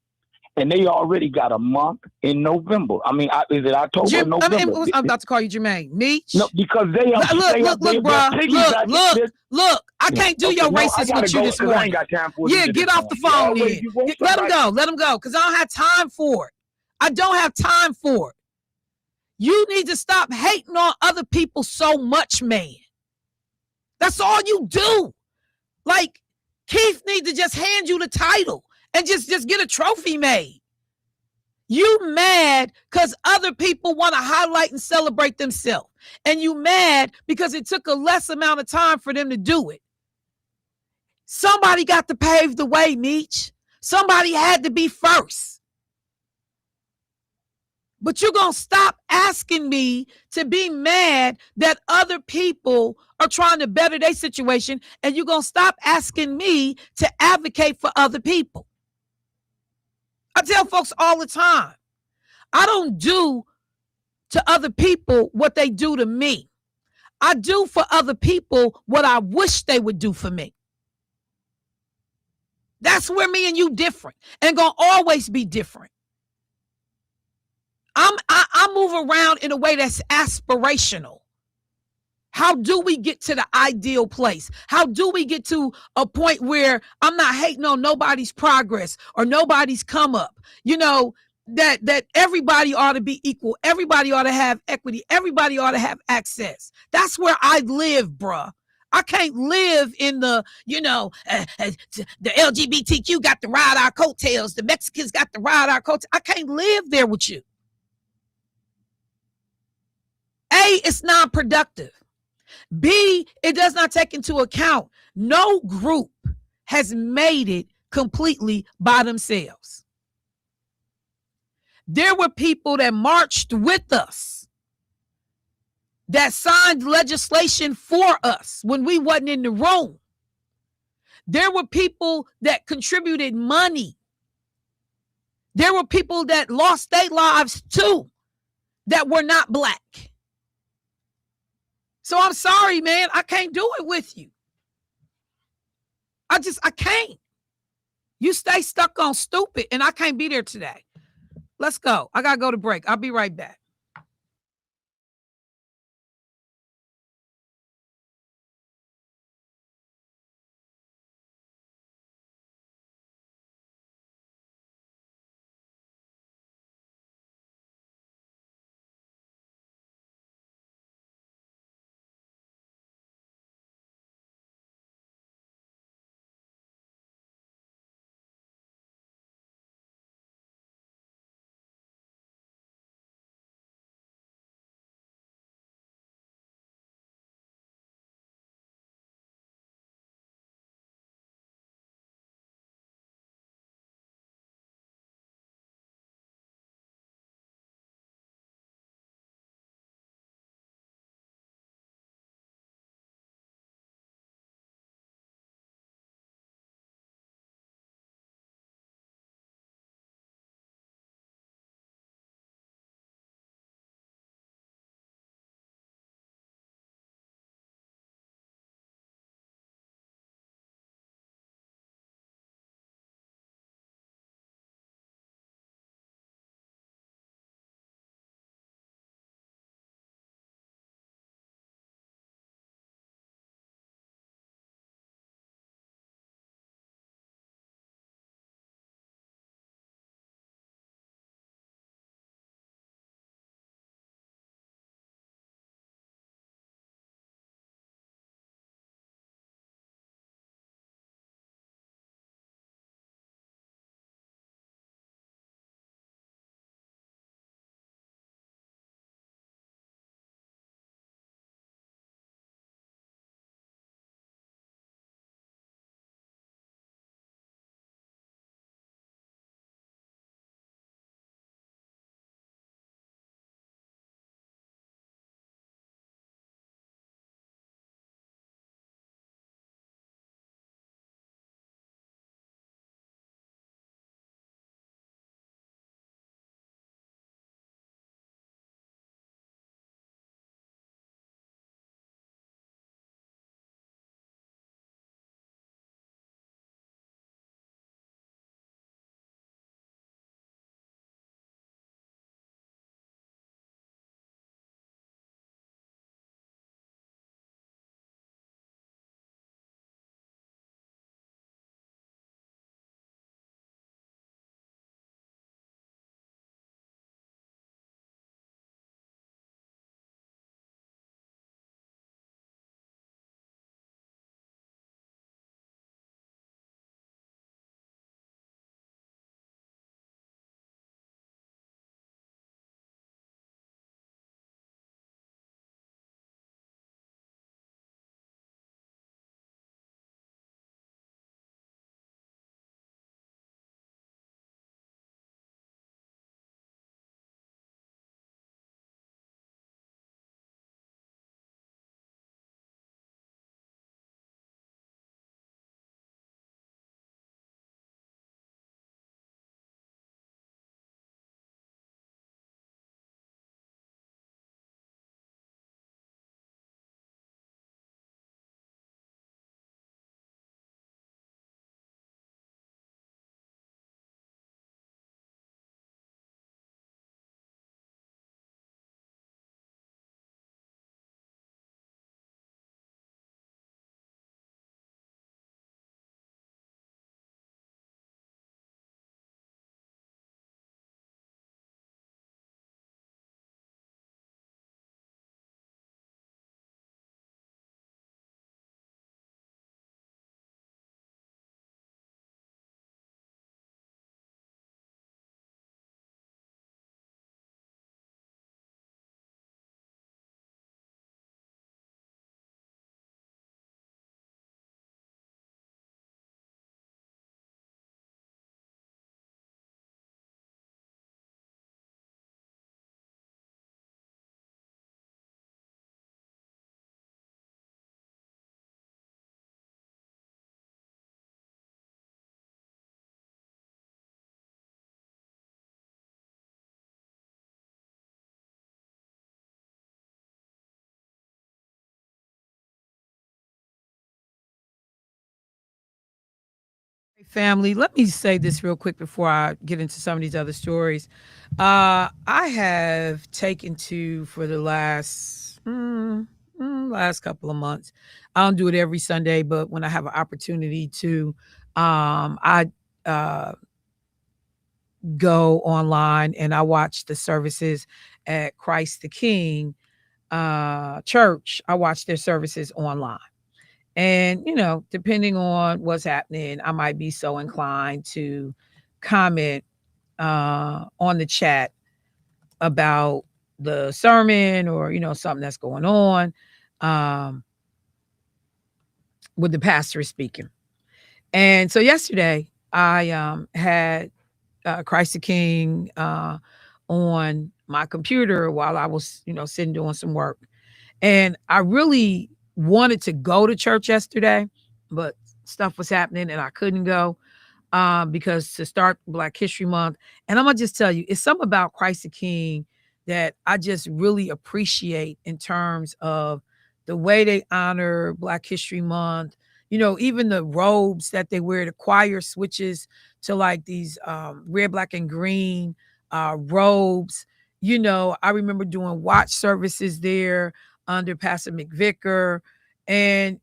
and they already got a month in November. I mean, is it October or November? I'm about to call you Jermaine. Meech? No, because they are. Look, I can't do your racist with you this morning. I ain't got time for it. Get off the phone then. Let him go, because I don't have time for it. I don't have time for it. You need to stop hating on other people so much, man. That's all you do. Like, Keith needs to just hand you the title and just get a trophy made. You mad because other people want to highlight and celebrate themselves. And you mad because it took a less amount of time for them to do it. Somebody got to pave the way, Meech. Somebody had to be first. But you're going to stop asking me to be mad that other people are trying to better their situation, and you're going to stop asking me to advocate for other people. I tell folks all the time, I don't do to other people what they do to me. I do for other people what I wish they would do for me. That's where me and you different, and going to always be different. I move around in a way that's aspirational. How do we get to the ideal place? How do we get to a point where I'm not hating on nobody's progress or nobody's come up? You know, that everybody ought to be equal. Everybody ought to have equity. Everybody ought to have access. That's where I live, bruh. I can't live in the, the LGBTQ got to ride our coattails. The Mexicans got to ride our coattails. I can't live there with you. A, it's non-productive. B, it does not take into account no group has made it completely by themselves. There were people that marched with us, that signed legislation for us when we wasn't in the room. There were people that contributed money. There were people that lost their lives too, that were not Black. So I'm sorry, man. I can't do it with you. I can't. You stay stuck on stupid, and I can't be there today. Let's go. I got to go to break. I'll be right back. Family, let me say this real quick before I get into some of these other stories. I have taken to for the last couple of months. I don't do it every Sunday, but when I have an opportunity to, I uh, go online and I watch the services at Christ the King church. I watch their services online. And, depending on what's happening, I might be so inclined to comment on the chat about the sermon or, something that's going on with the pastor speaking. And so yesterday I had Christ the King on my computer while I was, sitting doing some work. And I really wanted to go to church yesterday, but stuff was happening and I couldn't go because to start Black History Month. And I'm going to just tell you, it's something about Christ the King that I just really appreciate in terms of the way they honor Black History Month. Even the robes that they wear, the choir switches to like these red, black, and green robes. I remember doing watch services there under Pastor McVicker. And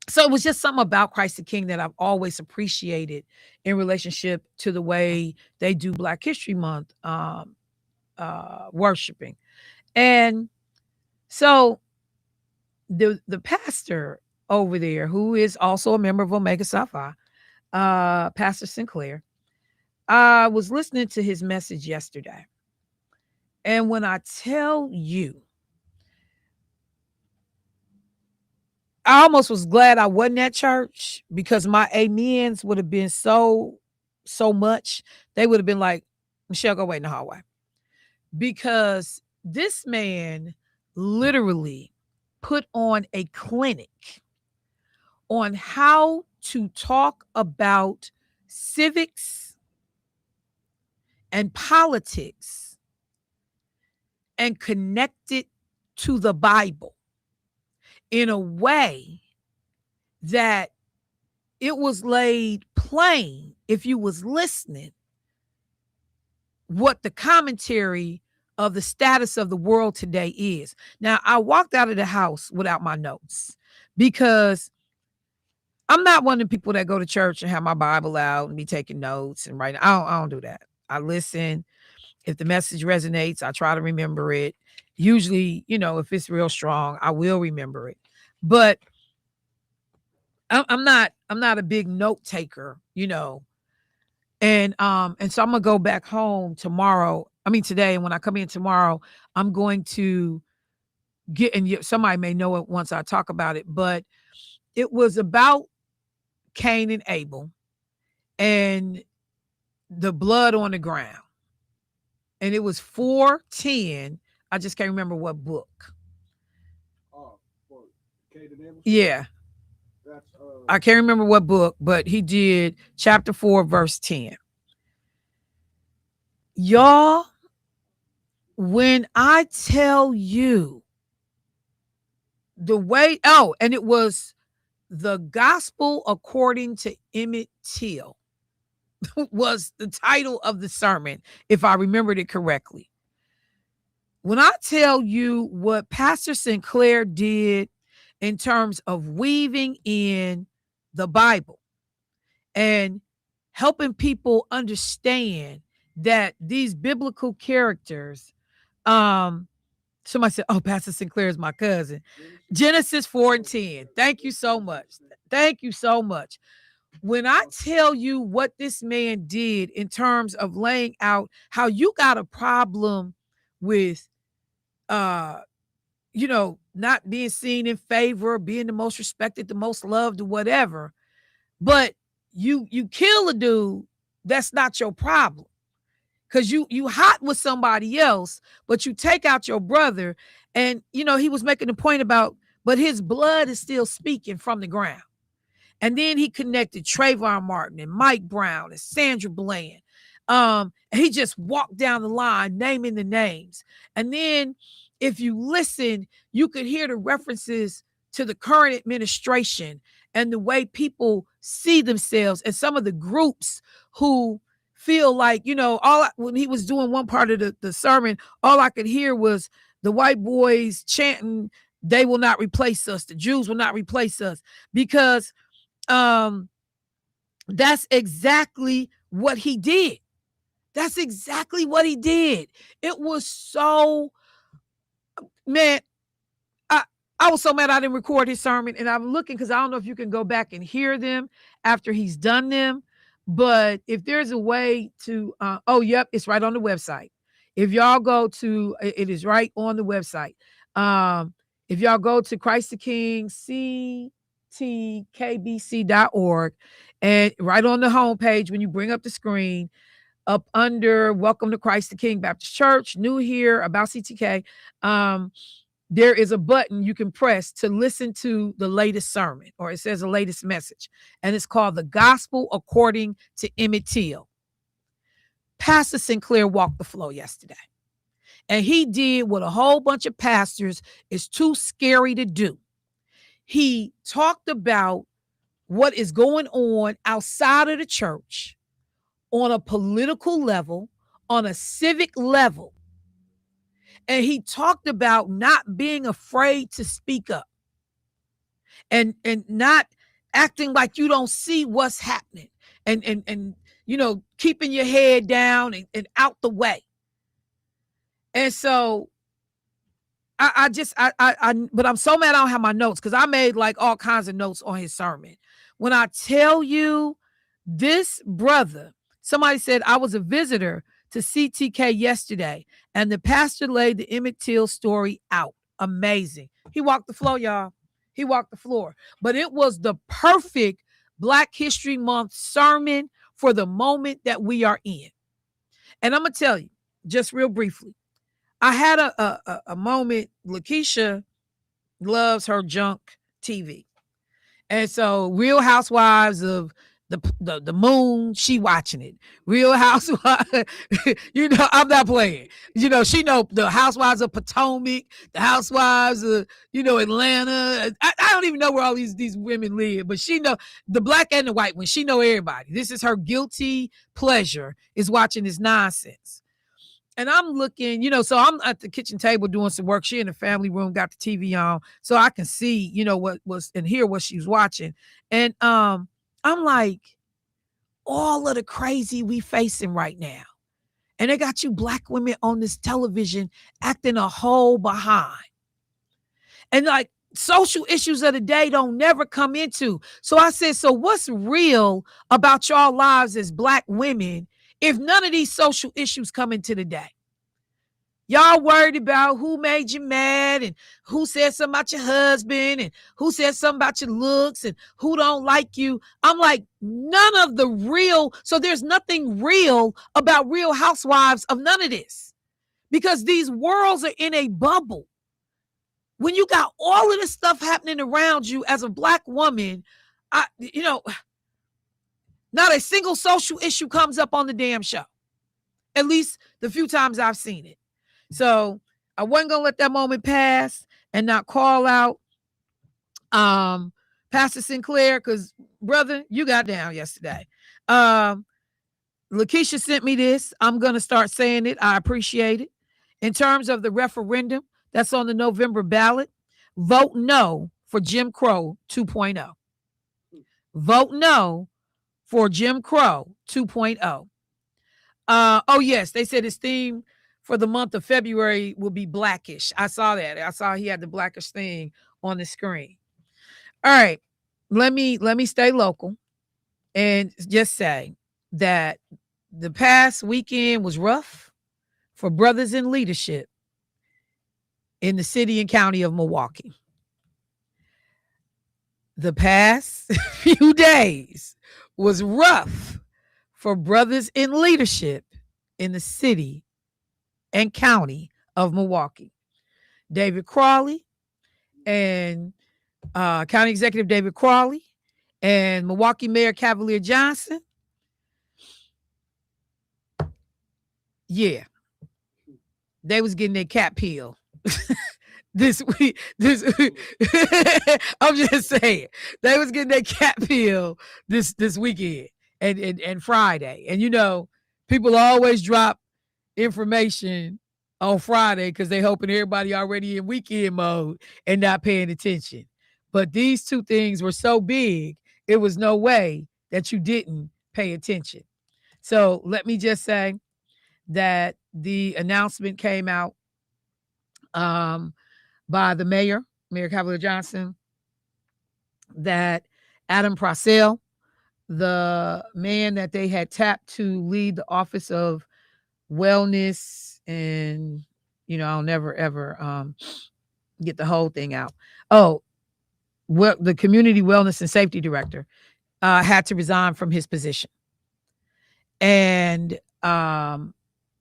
so it was just something about Christ the King that I've always appreciated in relationship to the way they do Black History Month worshiping. And so the pastor over there, who is also a member of Omega Psi Phi, Pastor Sinclair, I was listening to his message yesterday. And when I tell you, I almost was glad I wasn't at church because my amens would have been so much. They would have been like, Michelle, go wait in the hallway. Because this man literally put on a clinic on how to talk about civics and politics and connect it to the Bible in a way that it was laid plain, if you was listening, what the commentary of the status of the world today is. Now, I walked out of the house without my notes because I'm not one of the people that go to church and have my Bible out and be taking notes and writing. I don't do that. I listen. If the message resonates, I try to remember it. Usually, if it's real strong, I will remember it. But I'm not a big note taker, And so I'm gonna go back home today. And when I come in tomorrow, I'm going to get, and somebody may know it once I talk about it, but it was about Cain and Abel and the blood on the ground. And it was 4:10. I just can't remember what book. Yeah. I can't remember what book, but he did chapter 4, verse 10. Y'all, when I tell you the way, and it was the gospel according to Emmett Till was the title of the sermon, if I remembered it correctly. When I tell you what Pastor Sinclair did in terms of weaving in the Bible and helping people understand that these biblical characters, somebody said, oh, Pastor Sinclair is my cousin. Genesis 4:10. Thank you so much. Thank you so much. When I tell you what this man did in terms of laying out how you got a problem with, not being seen in favor, being the most respected, the most loved, or whatever, but you kill a dude, that's not your problem. Because you hot with somebody else, but you take out your brother. And, he was making the point about, but his blood is still speaking from the ground. And then he connected Trayvon Martin and Mike Brown and Sandra Bland. He just walked down the line naming the names. And then if you listen, you could hear the references to the current administration and the way people see themselves, and some of the groups who feel like, when he was doing one part of the sermon, all I could hear was the white boys chanting, "They will not replace us. The Jews will not replace us," because that's exactly what he did. That's exactly what he did. It was so, man, I was so mad I didn't record his sermon, and I'm looking because I don't know if you can go back and hear them after he's done them. But if there's a way to, yep, it's right on the website. If y'all go to, it is right on the website. If y'all go to Christ the King, ctkbc.org, and right on the homepage, when you bring up the screen, up under Welcome to Christ the King Baptist Church, new here, about CTK, there is a button you can press to listen to the latest sermon, or it says the latest message, and it's called The Gospel According to Emmett Till. Pastor Sinclair walked the floor yesterday, and he did what a whole bunch of pastors is too scary to do. He talked about what is going on outside of the church on a political level, on a civic level. And he talked about not being afraid to speak up and not acting like you don't see what's happening and keeping your head down and out the way. And so but I'm so mad I don't have my notes, because I made like all kinds of notes on his sermon. When I tell you, this brother, somebody said, I was a visitor to CTK yesterday, and the pastor laid the Emmett Till story out. Amazing. He walked the floor, y'all. He walked the floor. But it was the perfect Black History Month sermon for the moment that we are in. And I'm going to tell you, just real briefly, I had a moment. Lakeisha loves her junk TV. And so Real Housewives of the Moon, she watching it. Real Housewives, I'm not playing. She know the Housewives of Potomac, the Housewives of, Atlanta. I don't even know where all these women live, but she know the Black and the white one. She know everybody. This is her guilty pleasure, is watching this nonsense. And I'm looking, so I'm at the kitchen table doing some work. She in the family room, got the TV on, so I can see, what was, and hear what she was watching. And I'm like, all of the crazy we facing right now. And they got you Black women on this television acting a whole behind. And like, social issues of the day don't never come into. So I said, so what's real about y'all lives as Black women if none of these social issues come into the day? Y'all worried about who made you mad and who said something about your husband and who said something about your looks and who don't like you. I'm like, none of the real. So there's nothing real about Real Housewives of none of this, because these worlds are in a bubble. When you got all of this stuff happening around you as a Black woman, not a single social issue comes up on the damn show. At least the few times I've seen it. So I wasn't going to let that moment pass and not call out Pastor Sinclair, because, brother, you got down yesterday. Lakeisha sent me this. I'm going to start saying it. I appreciate it. In terms of the referendum that's on the November ballot, vote no for Jim Crow 2.0. Vote no for Jim Crow 2.0. Oh, yes, they said his theme for the month of February will be Blackish. I saw that. I saw he had the Blackish thing on the screen. All right, let me stay local and just say that the past weekend was rough for brothers in leadership in the city and county of Milwaukee. The past few days was rough for brothers in leadership in the city and county of Milwaukee. David Crawley and County Executive David Crawley and Milwaukee Mayor Cavalier Johnson. Yeah, they was getting their cat peeled. this week. I'm just saying they was getting their cat pill this weekend and Friday. And people always drop information on Friday because they hoping everybody already in weekend mode and not paying attention. But these two things were so big, it was no way that you didn't pay attention. So let me just say that the announcement came out by the Mayor Cavalier Johnson, that Adam Purcell, the man that they had tapped to lead the Office of Wellness, and I'll never ever get the whole thing out. Oh, well, the Community Wellness and Safety Director had to resign from his position. And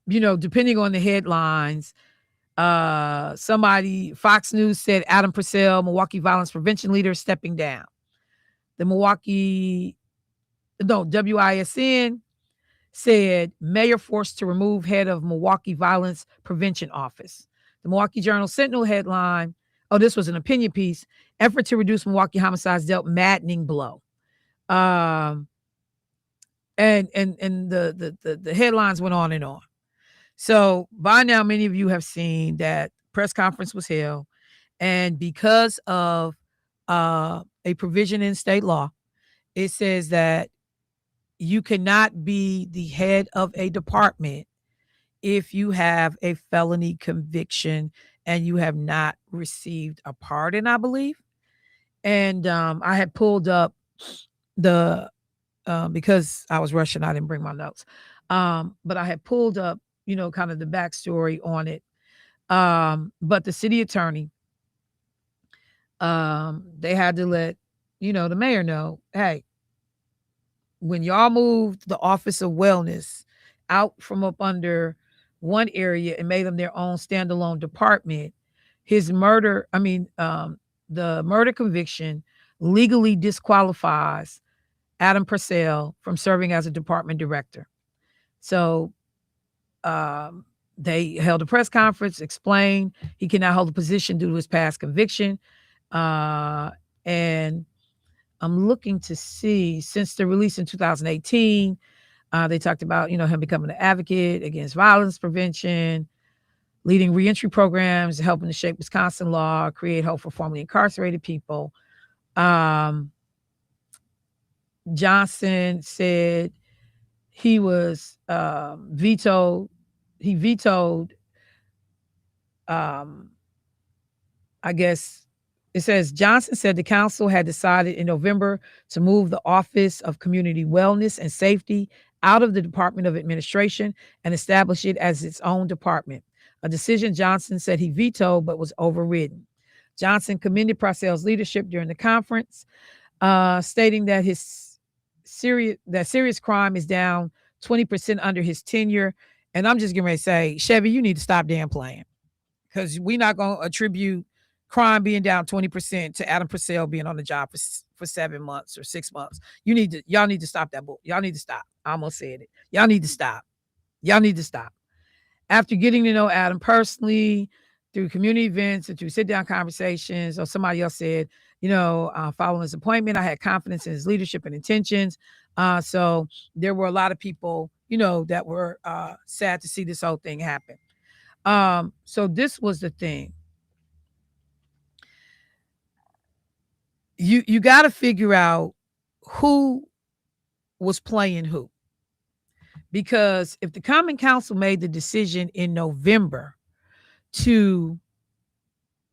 depending on the headlines, Fox News said Adam Purcell, Milwaukee violence prevention leader, stepping down. The WISN said mayor forced to remove head of Milwaukee violence prevention office. The Milwaukee Journal Sentinel headline, this was an opinion piece, effort to reduce Milwaukee homicides dealt maddening blow. And the headlines went on and on. So by now, many of you have seen that press conference was held, and because of a provision in state law, it says that you cannot be the head of a department if you have a felony conviction and you have not received a pardon, I believe. And I had pulled up the because I was rushing, I didn't bring my notes. But I had pulled up, kind of the backstory on it. But the city attorney, they had to let, the mayor know, hey, when y'all moved the Office of Wellness out from up under one area and made them their own standalone department, the murder conviction legally disqualifies Adam Purcell from serving as a department director. So they held a press conference, explained he cannot hold a position due to his past conviction. And I'm looking to see, since the release in 2018, they talked about, him becoming an advocate against violence prevention, leading reentry programs, helping to shape Wisconsin law, create hope for formerly incarcerated people. Johnson said he was vetoed. He vetoed, I guess it says Johnson said the council had decided in November to move the Office of Community Wellness and Safety out of the Department of Administration and establish it as its own department, a decision Johnson said he vetoed but was overridden. Johnson commended Purcell's leadership during the conference, stating that serious crime is down 20% under his tenure. And I'm just getting ready to say, Chevy, you need to stop damn playing, because we're not going to attribute crime being down 20% to Adam Purcell being on the job for 7 months or 6 months. Y'all need to stop that bull. Y'all need to stop. I almost said it. Y'all need to stop. Y'all need to stop. After getting to know Adam personally through community events and through sit-down conversations, or somebody else said, following his appointment, I had confidence in his leadership and intentions. So there were a lot of people, that were sad to see this whole thing happen. So this was the thing. You got to figure out who was playing who. Because if the Common Council made the decision in November to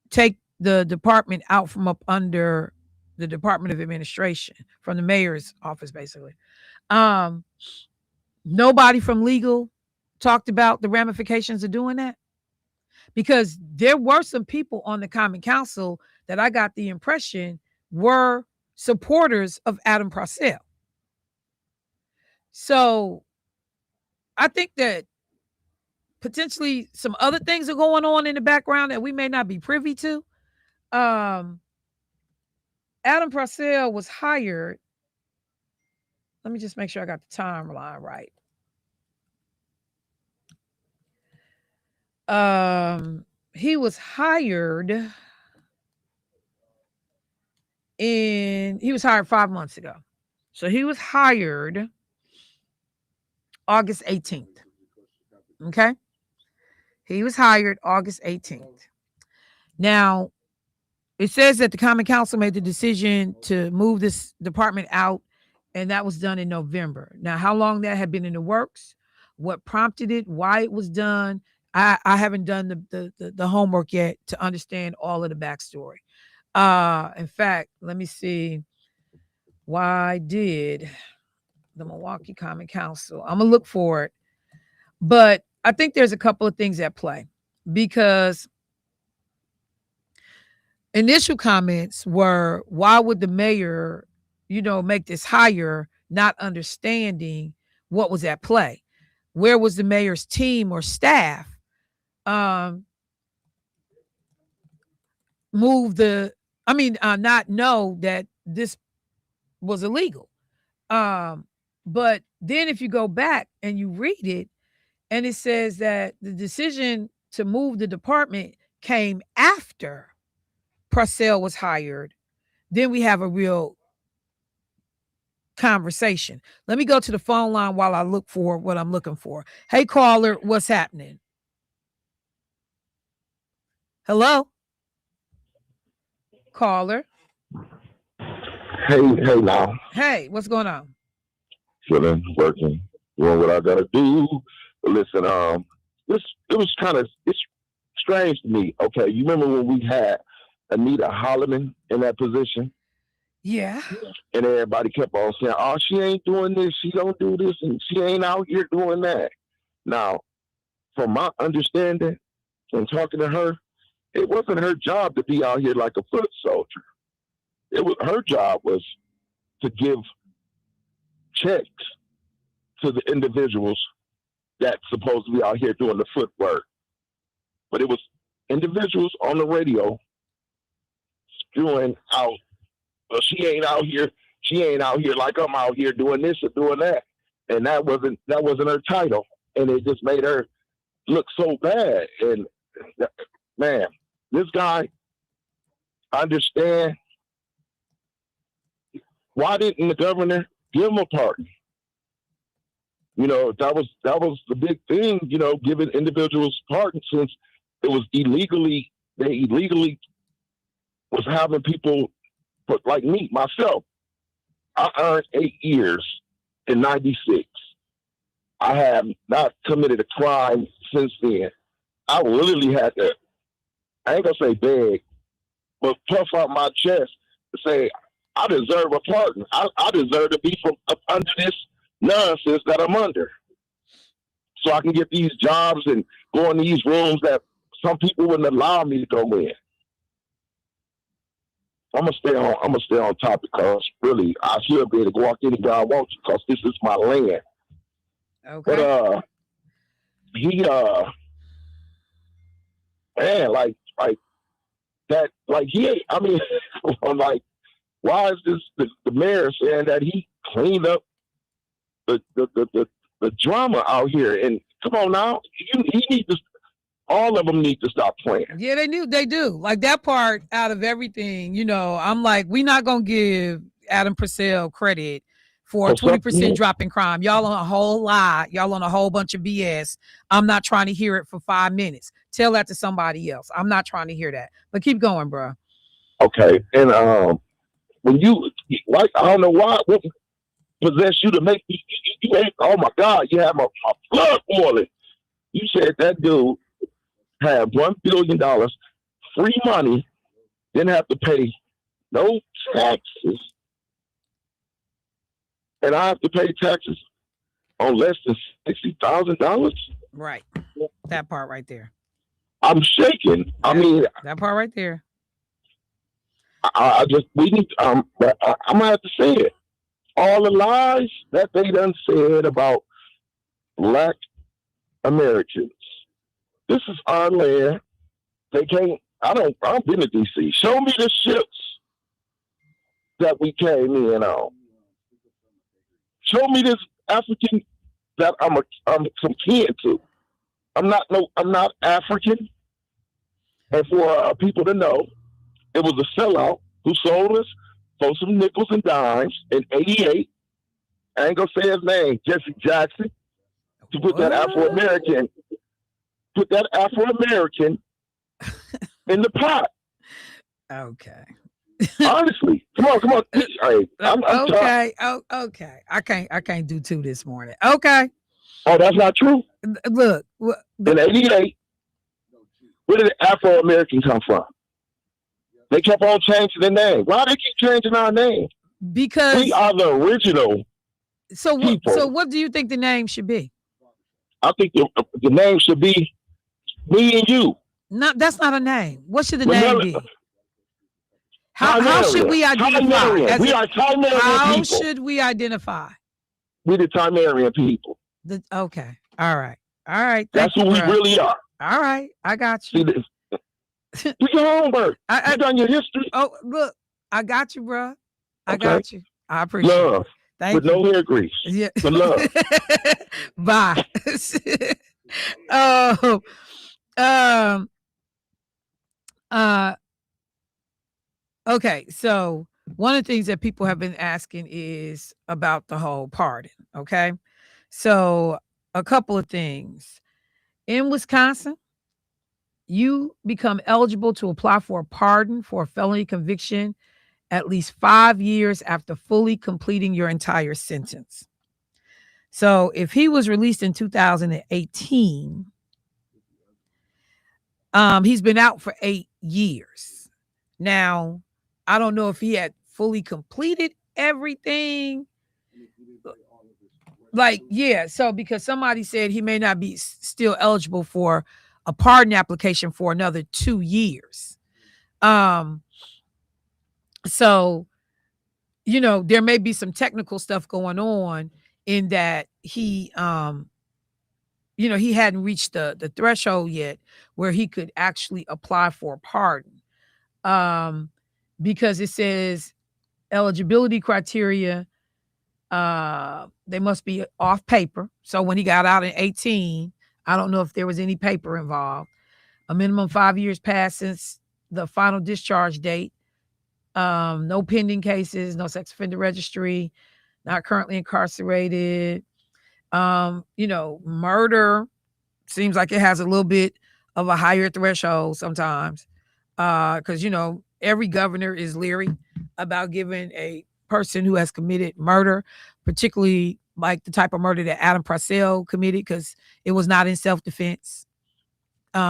take the department out from up under the Department of Administration, from the mayor's office, basically, nobody from legal talked about the ramifications of doing that. Because there were some people on the Common Council that I got the impression were supporters of Adam Purcell. So I think that potentially some other things are going on in the background that we may not be privy to. Adam Purcell was hired. Let me just make sure I got the timeline right. he was hired he was hired 5 months ago. So he was hired August 18th. Okay. He was hired August 18th. Now, it says that the Common Council made the decision to move this department out, and that was done in November. Now, how long that had been in the works, what prompted it, why it was done, I haven't done the homework yet to understand all of the backstory. In fact, let me see. Why did the Milwaukee Common Council? I'm gonna look for it, but I think there's a couple of things at play because initial comments were, why would the mayor, make this hire, not understanding what was at play? Where was the mayor's team or staff? Not know that this was illegal. But then if you go back and you read it, and it says that the decision to move the department came after Purcell was hired, then we have a real conversation. Let me go to the phone line while I look for what I'm looking for. Hey, caller, what's happening? Hello? Caller? Hey now. Hey, what's going on? Chilling, working, doing what I gotta do. But listen, it's strange to me. Okay, you remember when we had Anita Holloman in that position? Yeah. And everybody kept on saying, "Oh, she ain't doing this, she don't do this, and she ain't out here doing that." Now, from my understanding and talking to her, it wasn't her job to be out here like a foot soldier. Her job was to give checks to the individuals that's supposed to be out here doing the footwork. But it was individuals on the radio spewing out, well, she ain't out here like I'm out here doing this or doing that. And that wasn't her title. And it just made her look so bad. And man, this guy, I understand. Why didn't the governor give him a pardon? That was the big thing, giving individuals pardons, since it was they illegally was having people, like me, myself. I earned 8 years in 96. I have not committed a crime since then. I literally had to, I ain't gonna say beg, but puff out my chest to say, I deserve a pardon. I deserve to be from up under this nonsense that I'm under, so I can get these jobs and go in these rooms that some people wouldn't allow me to go in. I'm gonna stay on topic, because really I should be able to walk anywhere I want to, because this is my land. Okay. But he man, like that, like he, I mean, like, why is this the mayor saying that he cleaned up the drama out here? And come on now, all of them need to stop playing. Yeah, they do. Like that part out of everything, I'm like, we're not gonna give Adam Purcell credit for a 20% drop in crime. Y'all on a whole lie. Y'all on a whole bunch of BS. I'm not trying to hear it for 5 minutes. Tell that to somebody else. I'm not trying to hear that. But keep going, bro. Okay. And when you, like, I don't know what possessed you to make you oh my God, you have my blood boiling. You said that dude had $1 billion free money, didn't have to pay no taxes, and I have to pay taxes on less than $60,000. Right, that part right there. I'm shaking. I mean, that part right there. We need. I'm gonna have to say it. All the lies that they done said about Black Americans. This is our land. They can't. I've been to DC. Show me the ships that we came in on. Show me this African that I'm some kin to. I'm not African. And for people to know, it was a sellout who sold us for some nickels and dimes in '88. I ain't gonna say his name, Jesse Jackson, to put that Afro-American in the pot. Okay. Honestly, come on. Hey, I'm okay. Okay. I can't do two this morning. Okay. Oh, that's not true. Look, in '88, where did the Afro-American come from? They kept on changing the name. Why they keep changing our name? Because we are the original. So what do you think the name should be? I think the name should be Me and You. No, that's not a name. What should the name be? How should we identify? We are Timerian people. How should we identify? We're the Timerian people. Okay. All right. That's who we really are. All right. I got you. Do your homework. You done your history. Oh, look. I got you, bro. I got you. I appreciate love. It. Thank you. With no hair grease. Yeah. But love. Bye. Okay, so one of the things that people have been asking is about the whole pardon. Okay, so a couple of things. In Wisconsin, you become eligible to apply for a pardon for a felony conviction at least 5 years after fully completing your entire sentence. So if he was released in 2018, he's been out for 8 years. Now, I don't know if he had fully completed everything. So because somebody said he may not be still eligible for a pardon application for another 2 years. So, there may be some technical stuff going on in that he hadn't reached the threshold yet where he could actually apply for a pardon. Because it says eligibility criteria, they must be off paper. So when he got out in 18, I don't know if there was any paper involved. A minimum 5 years passed since the final discharge date. No pending cases, no sex offender registry, not currently incarcerated. Murder seems like it has a little bit of a higher threshold sometimes. Because, every governor is leery about giving a person who has committed murder, particularly like the type of murder that Adam Purcell committed, because it was not in self-defense. He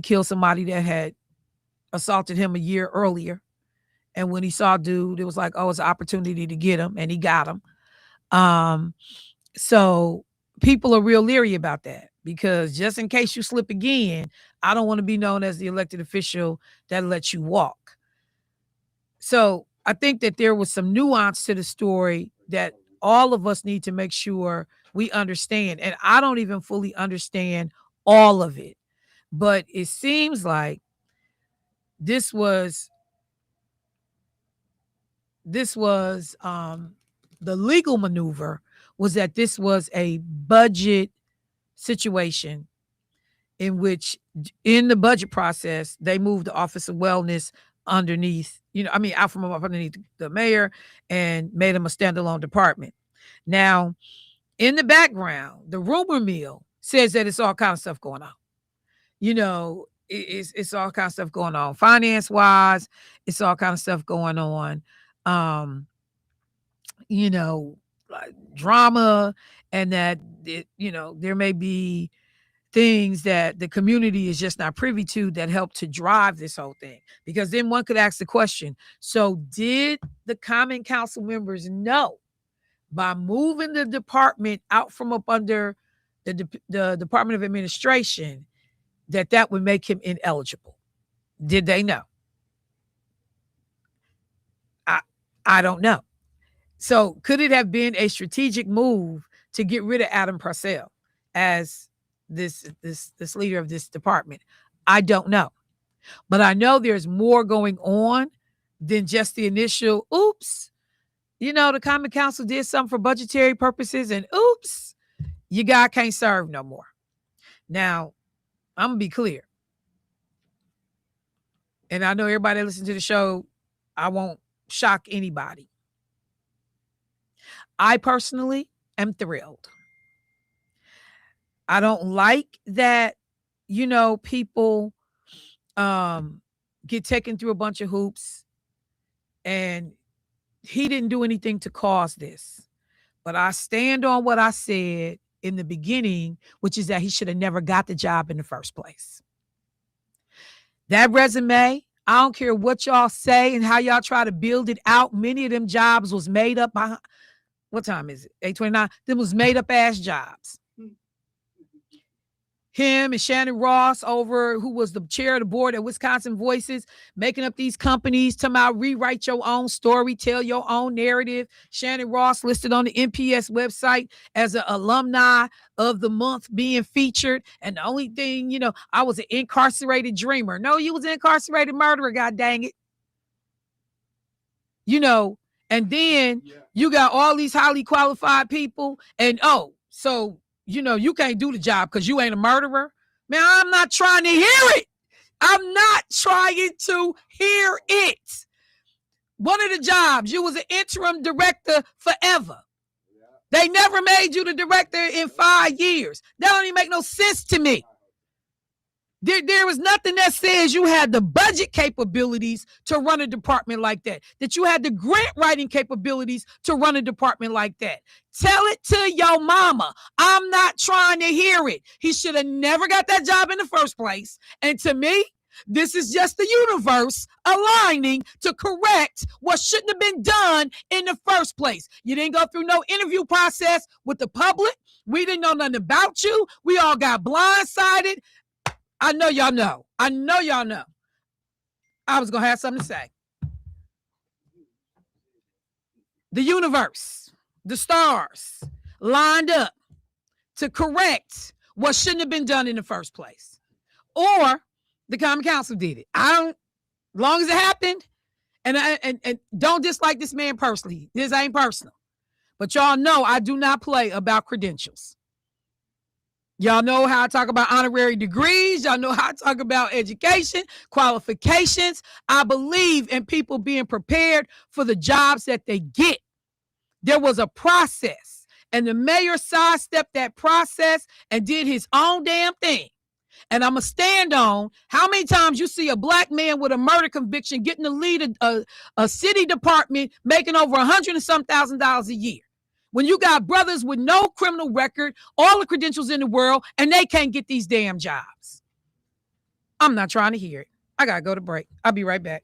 killed somebody that had assaulted him a year earlier. And when he saw dude, it was like, oh, it's an opportunity to get him, and he got him. So people are real leery about that, because just in case you slip again, I don't want to be known as the elected official that lets you walk. So I think that there was some nuance to the story that all of us need to make sure we understand. And I don't even fully understand all of it, but it seems like this was the legal maneuver was that this was a budget situation in which, in the budget process, they moved the Office of Wellness out from underneath the mayor and made them a standalone department. Now, in the background, the rumor mill says that it's all kind of stuff going on. It's all kind of stuff going on finance-wise. It's all kind of stuff going on, like drama, and that there may be things that the community is just not privy to that help to drive this whole thing. Because then one could ask the question, so did the Common Council members know by moving the department out from up under the Department of Administration that would make him ineligible? Did they know? I don't know. So could it have been a strategic move to get rid of Adam Purcell as this leader of this department? I don't know. But I know there's more going on than just the initial, oops, the Common Council did something for budgetary purposes, and oops, you guy can't serve no more. Now, I'm going to be clear. and I know everybody that listens to the show, I won't shock anybody. I personally am thrilled. I don't like that, people get taken through a bunch of hoops, and he didn't do anything to cause this. But I stand on what I said in the beginning, which is that he should have never got the job in the first place. That resume, I don't care what y'all say and how y'all try to build it out. Many of them jobs was made up by, what time is it? 8:29. Them was made up ass jobs. Him and Shannon Ross who was the chair of the board at Wisconsin Voices, making up these companies, talking about rewrite your own story, tell your own narrative. Shannon Ross listed on the NPS website as an alumni of the month being featured. And the only thing, I was an incarcerated dreamer. No, you was an incarcerated murderer, god dang it. And then you got all these highly qualified people, and so you can't do the job because you ain't a murderer. Man, I'm not trying to hear it. I'm not trying to hear it. One of the jobs, you was an interim director forever. They never made you the director in 5 years. That don't even make no sense to me. There was nothing that says you had the budget capabilities to run a department like that you had the grant writing capabilities to run a department like that. Tell it to your mama. I'm not trying to hear it. He should have never got that job in the first place. And to me, this is just the universe aligning to correct what shouldn't have been done in the first place. You didn't go through no interview process with the public. We didn't know nothing about you. We all got blindsided. I know y'all know. I was going to have something to say. The universe, the stars lined up to correct what shouldn't have been done in the first place. Or the Common Council did it. As long as it happened, and don't dislike this man personally. This ain't personal. But y'all know I do not play about credentials. Y'all know how I talk about honorary degrees. Y'all know how I talk about education, qualifications. I believe in people being prepared for the jobs that they get. There was a process, and the mayor sidestepped that process and did his own damn thing. And I'm going to stand on how many times you see a black man with a murder conviction getting to lead a city department making over $100 and some thousand a year. When you got brothers with no criminal record, all the credentials in the world, and they can't get these damn jobs. I'm not trying to hear it. I got to go to break. I'll be right back.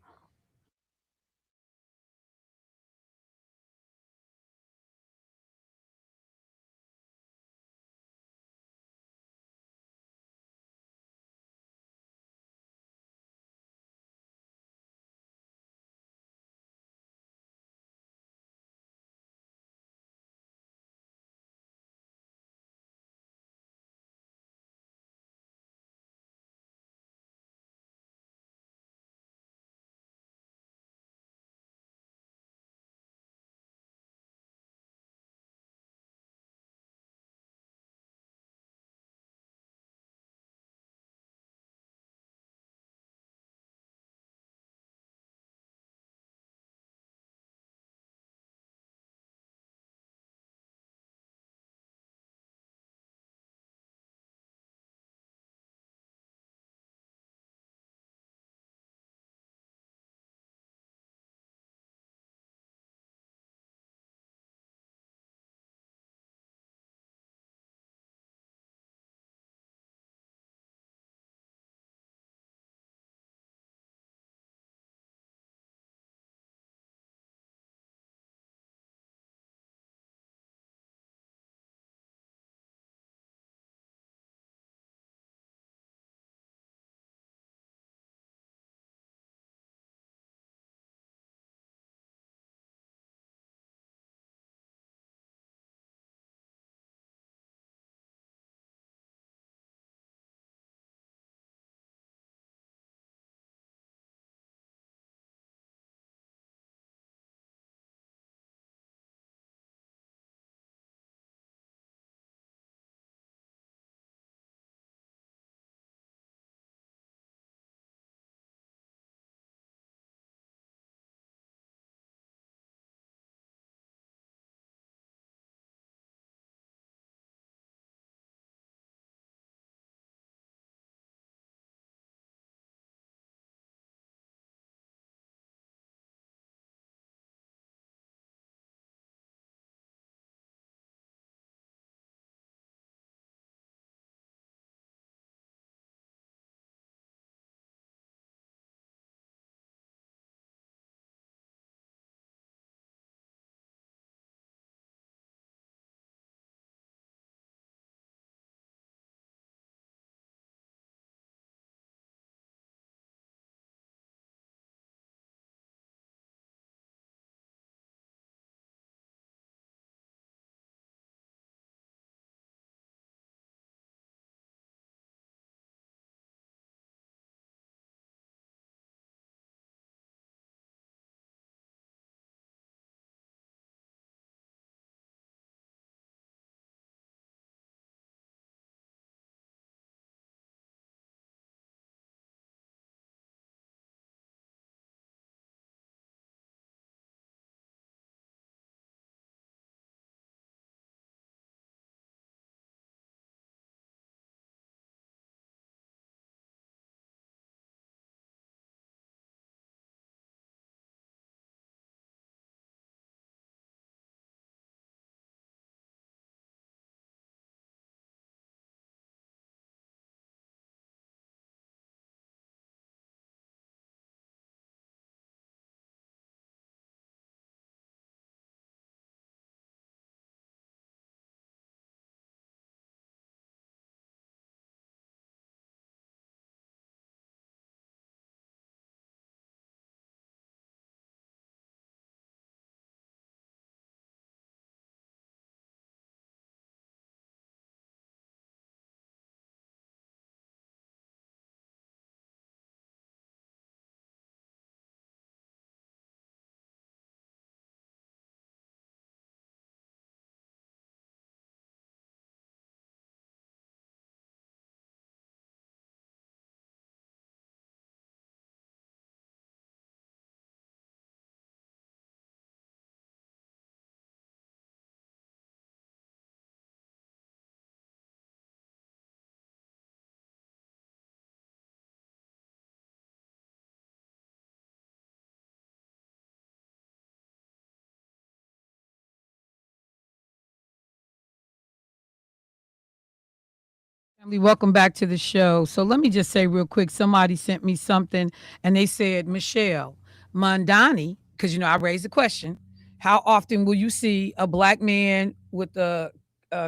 Welcome back to the show. So let me just say real quick, somebody sent me something and they said, Michelle Mondani, because I raised the question, how often will you see a black man with a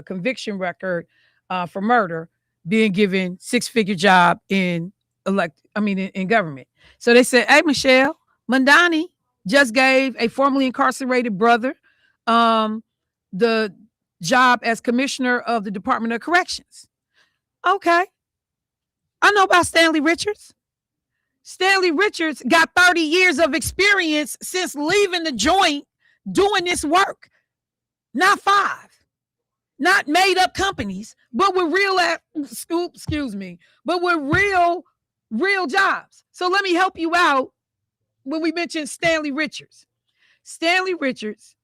conviction record for murder being given six-figure job in government? So they said, hey, Michelle Mondani just gave a formerly incarcerated brother the job as commissioner of the Department of Corrections. Okay. I know about Stanley Richards. Stanley Richards got 30 years of experience since leaving the joint doing this work. Not 5. Not made up companies, but with but with real jobs. So let me help you out when we mention Stanley Richards. Stanley Richards,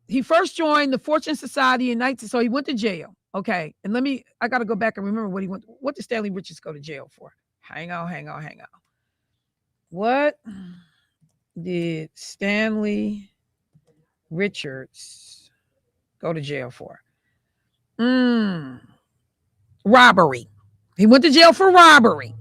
he first joined the Fortune Society in 19, so he went to jail. Okay, and I got to go back and remember what did Stanley Richards go to jail for? Hang on. What did Stanley Richards go to jail for? Robbery. He went to jail for robbery.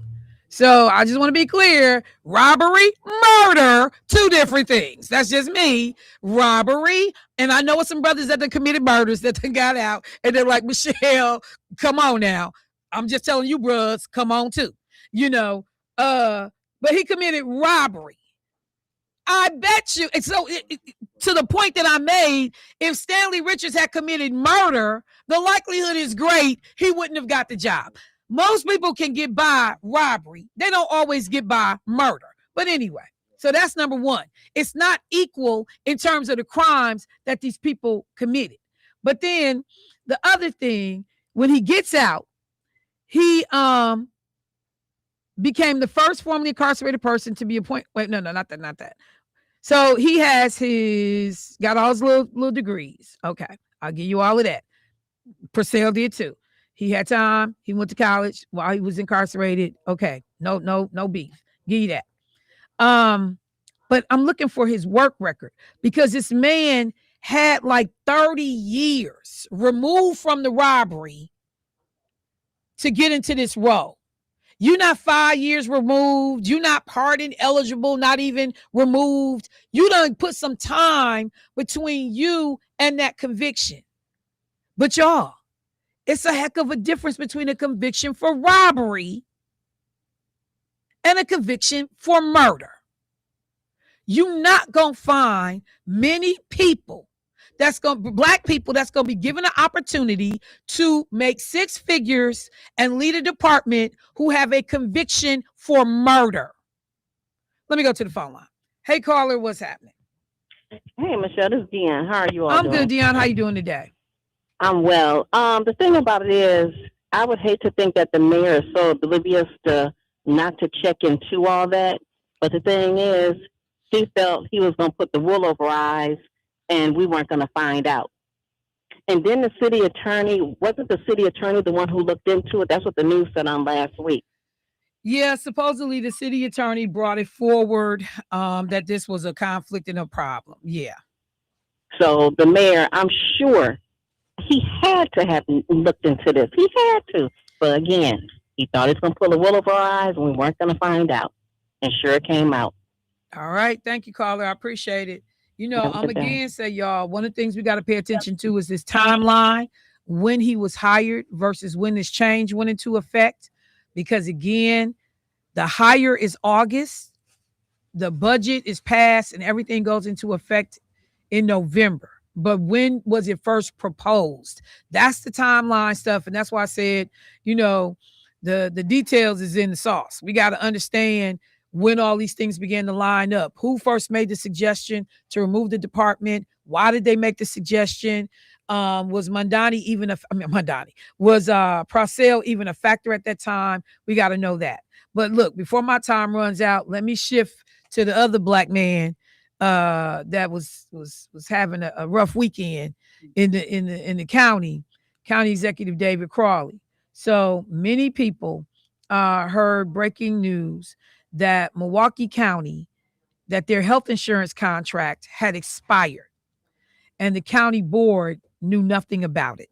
So I just want to be clear, robbery, murder, 2 different things. That's just me. Robbery, and I know some brothers that committed murders that got out, and they're like, Michelle, come on now. I'm just telling you, bros, come on too. But he committed robbery. I bet you, and so to the point that I made, if Stanley Richards had committed murder, the likelihood is great he wouldn't have got the job. Most people can get by robbery. They don't always get by murder. But anyway, so that's number one. It's not equal in terms of the crimes that these people committed. But then the other thing, when he gets out, he became the first formerly incarcerated person to be appointed. Wait, no, not that. So he got all his little degrees. Okay, I'll give you all of that. Purcell did too. He had time. He went to college while he was incarcerated. Okay, no beef. Give you that. But I'm looking for his work record because this man had like 30 years removed from the robbery to get into this role. You're not 5 years removed. You're not pardon eligible, not even removed. You done put some time between you and that conviction. But y'all, it's a heck of a difference between a conviction for robbery and a conviction for murder. You're not going to find many people black people that's going to be given an opportunity to make 6 figures and lead a department who have a conviction for murder. Let me go to the phone line. Hey, caller, what's happening? Hey, Michelle, this is Dion. How are you all I'm doing? good, Dion. How you doing today? I'm well. The thing about it is, I would hate to think that the mayor is so oblivious not to check into all that. But the thing is, he felt he was going to put the wool over our eyes and we weren't going to find out. And then the city attorney, wasn't the city attorney the one who looked into it? That's what the news said on last week. Yeah, supposedly the city attorney brought it forward that this was a conflict and a problem. Yeah. So the mayor, I'm sure he had to have looked into this. He had to. But again, he thought he was going to pull the wool over our eyes and we weren't going to find out. And sure it came out. All right. Thank you, caller. I appreciate it. I'm again say, y'all, one of the things we got to pay attention to is this timeline, when he was hired versus when this change went into effect. Because again, the hire is August, the budget is passed, and everything goes into effect in November. But when was it first proposed? That's the timeline stuff. And that's why I said, the details is in the sauce. We got to understand when all these things began to line up. Who first made the suggestion to remove the department? Why did they make the suggestion? Was Purcell even a factor at that time? We got to know that. But look, before my time runs out, let me shift to the other black man that was having a rough weekend in the county executive David Crawley. So many people heard breaking news that Milwaukee County, that their health insurance contract had expired and the county board knew nothing about it.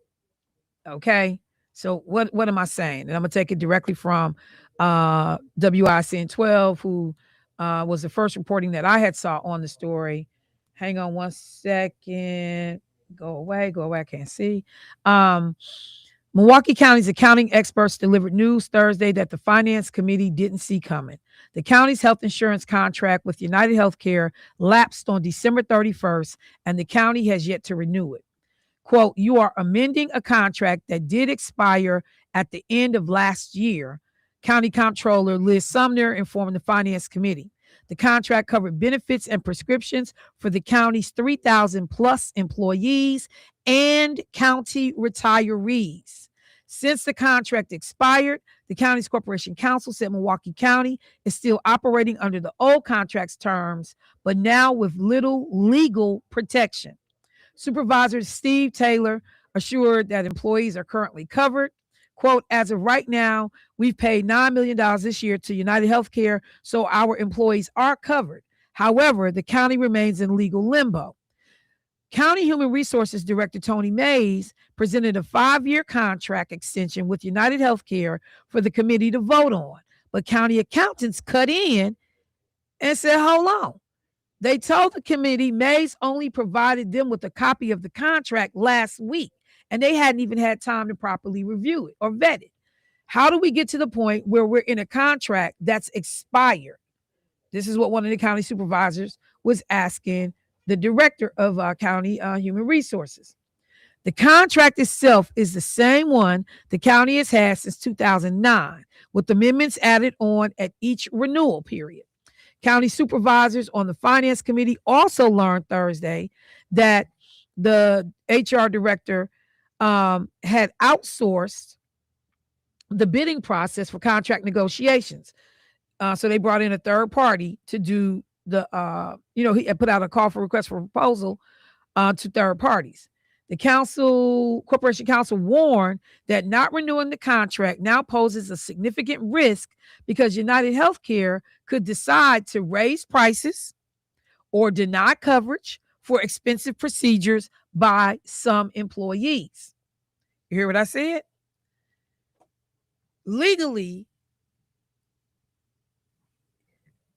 Okay. So what am I saying? And I'm gonna take it directly from WICN 12, who was the first reporting that I had saw on the story. Hang on one second. Go away. I can't see. Milwaukee County's accounting experts delivered news Thursday that the Finance Committee didn't see coming. The county's health insurance contract with United Healthcare lapsed on December 31st, and the county has yet to renew it. Quote, you are amending a contract that did expire at the end of last year, County Comptroller Liz Sumner informed the Finance Committee. The contract covered benefits and prescriptions for the county's 3,000 plus employees and county retirees. Since the contract expired, the county's corporation counsel said Milwaukee County is still operating under the old contract's terms, but now with little legal protection. Supervisor Steve Taylor assured that employees are currently covered. Quote, as of right now, we've paid $9 million this year to United Healthcare, so our employees are covered. However, the county remains in legal limbo. County Human Resources Director Tony Mays presented a 5-year contract extension with United Healthcare for the committee to vote on, but county accountants cut in and said, hold on. They told the committee Mays only provided them with a copy of the contract last week, and they hadn't even had time to properly review it or vet it. How do we get to the point where we're in a contract that's expired? This is what one of the county supervisors was asking the director of county human resources. The contract itself is the same one the county has had since 2009, with amendments added on at each renewal period. County supervisors on the Finance Committee also learned Thursday that the HR director had outsourced the bidding process for contract negotiations. So they brought in a third party to do the, he had put out a call for request for proposal to third parties. The Corporation Counsel warned that not renewing the contract now poses a significant risk because United Healthcare could decide to raise prices or deny coverage for expensive procedures by some employees. You hear what I said? Legally,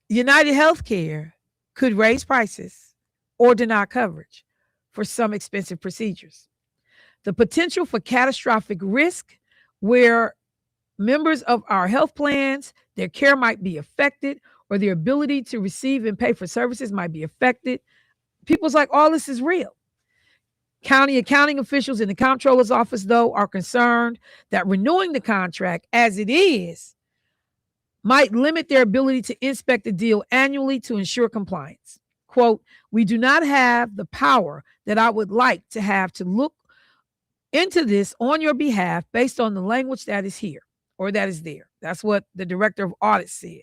United Healthcare could raise prices or deny coverage for some expensive procedures. The potential for catastrophic risk where members of our health plans, their care might be affected, or their ability to receive and pay for services might be affected. People's like, all this is real. County accounting officials in the comptroller's office, though, are concerned that renewing the contract as it is might limit their ability to inspect the deal annually to ensure compliance. Quote, we do not have the power that I would like to have to look into this on your behalf based on the language that is here or that is there. That's what the director of audit said.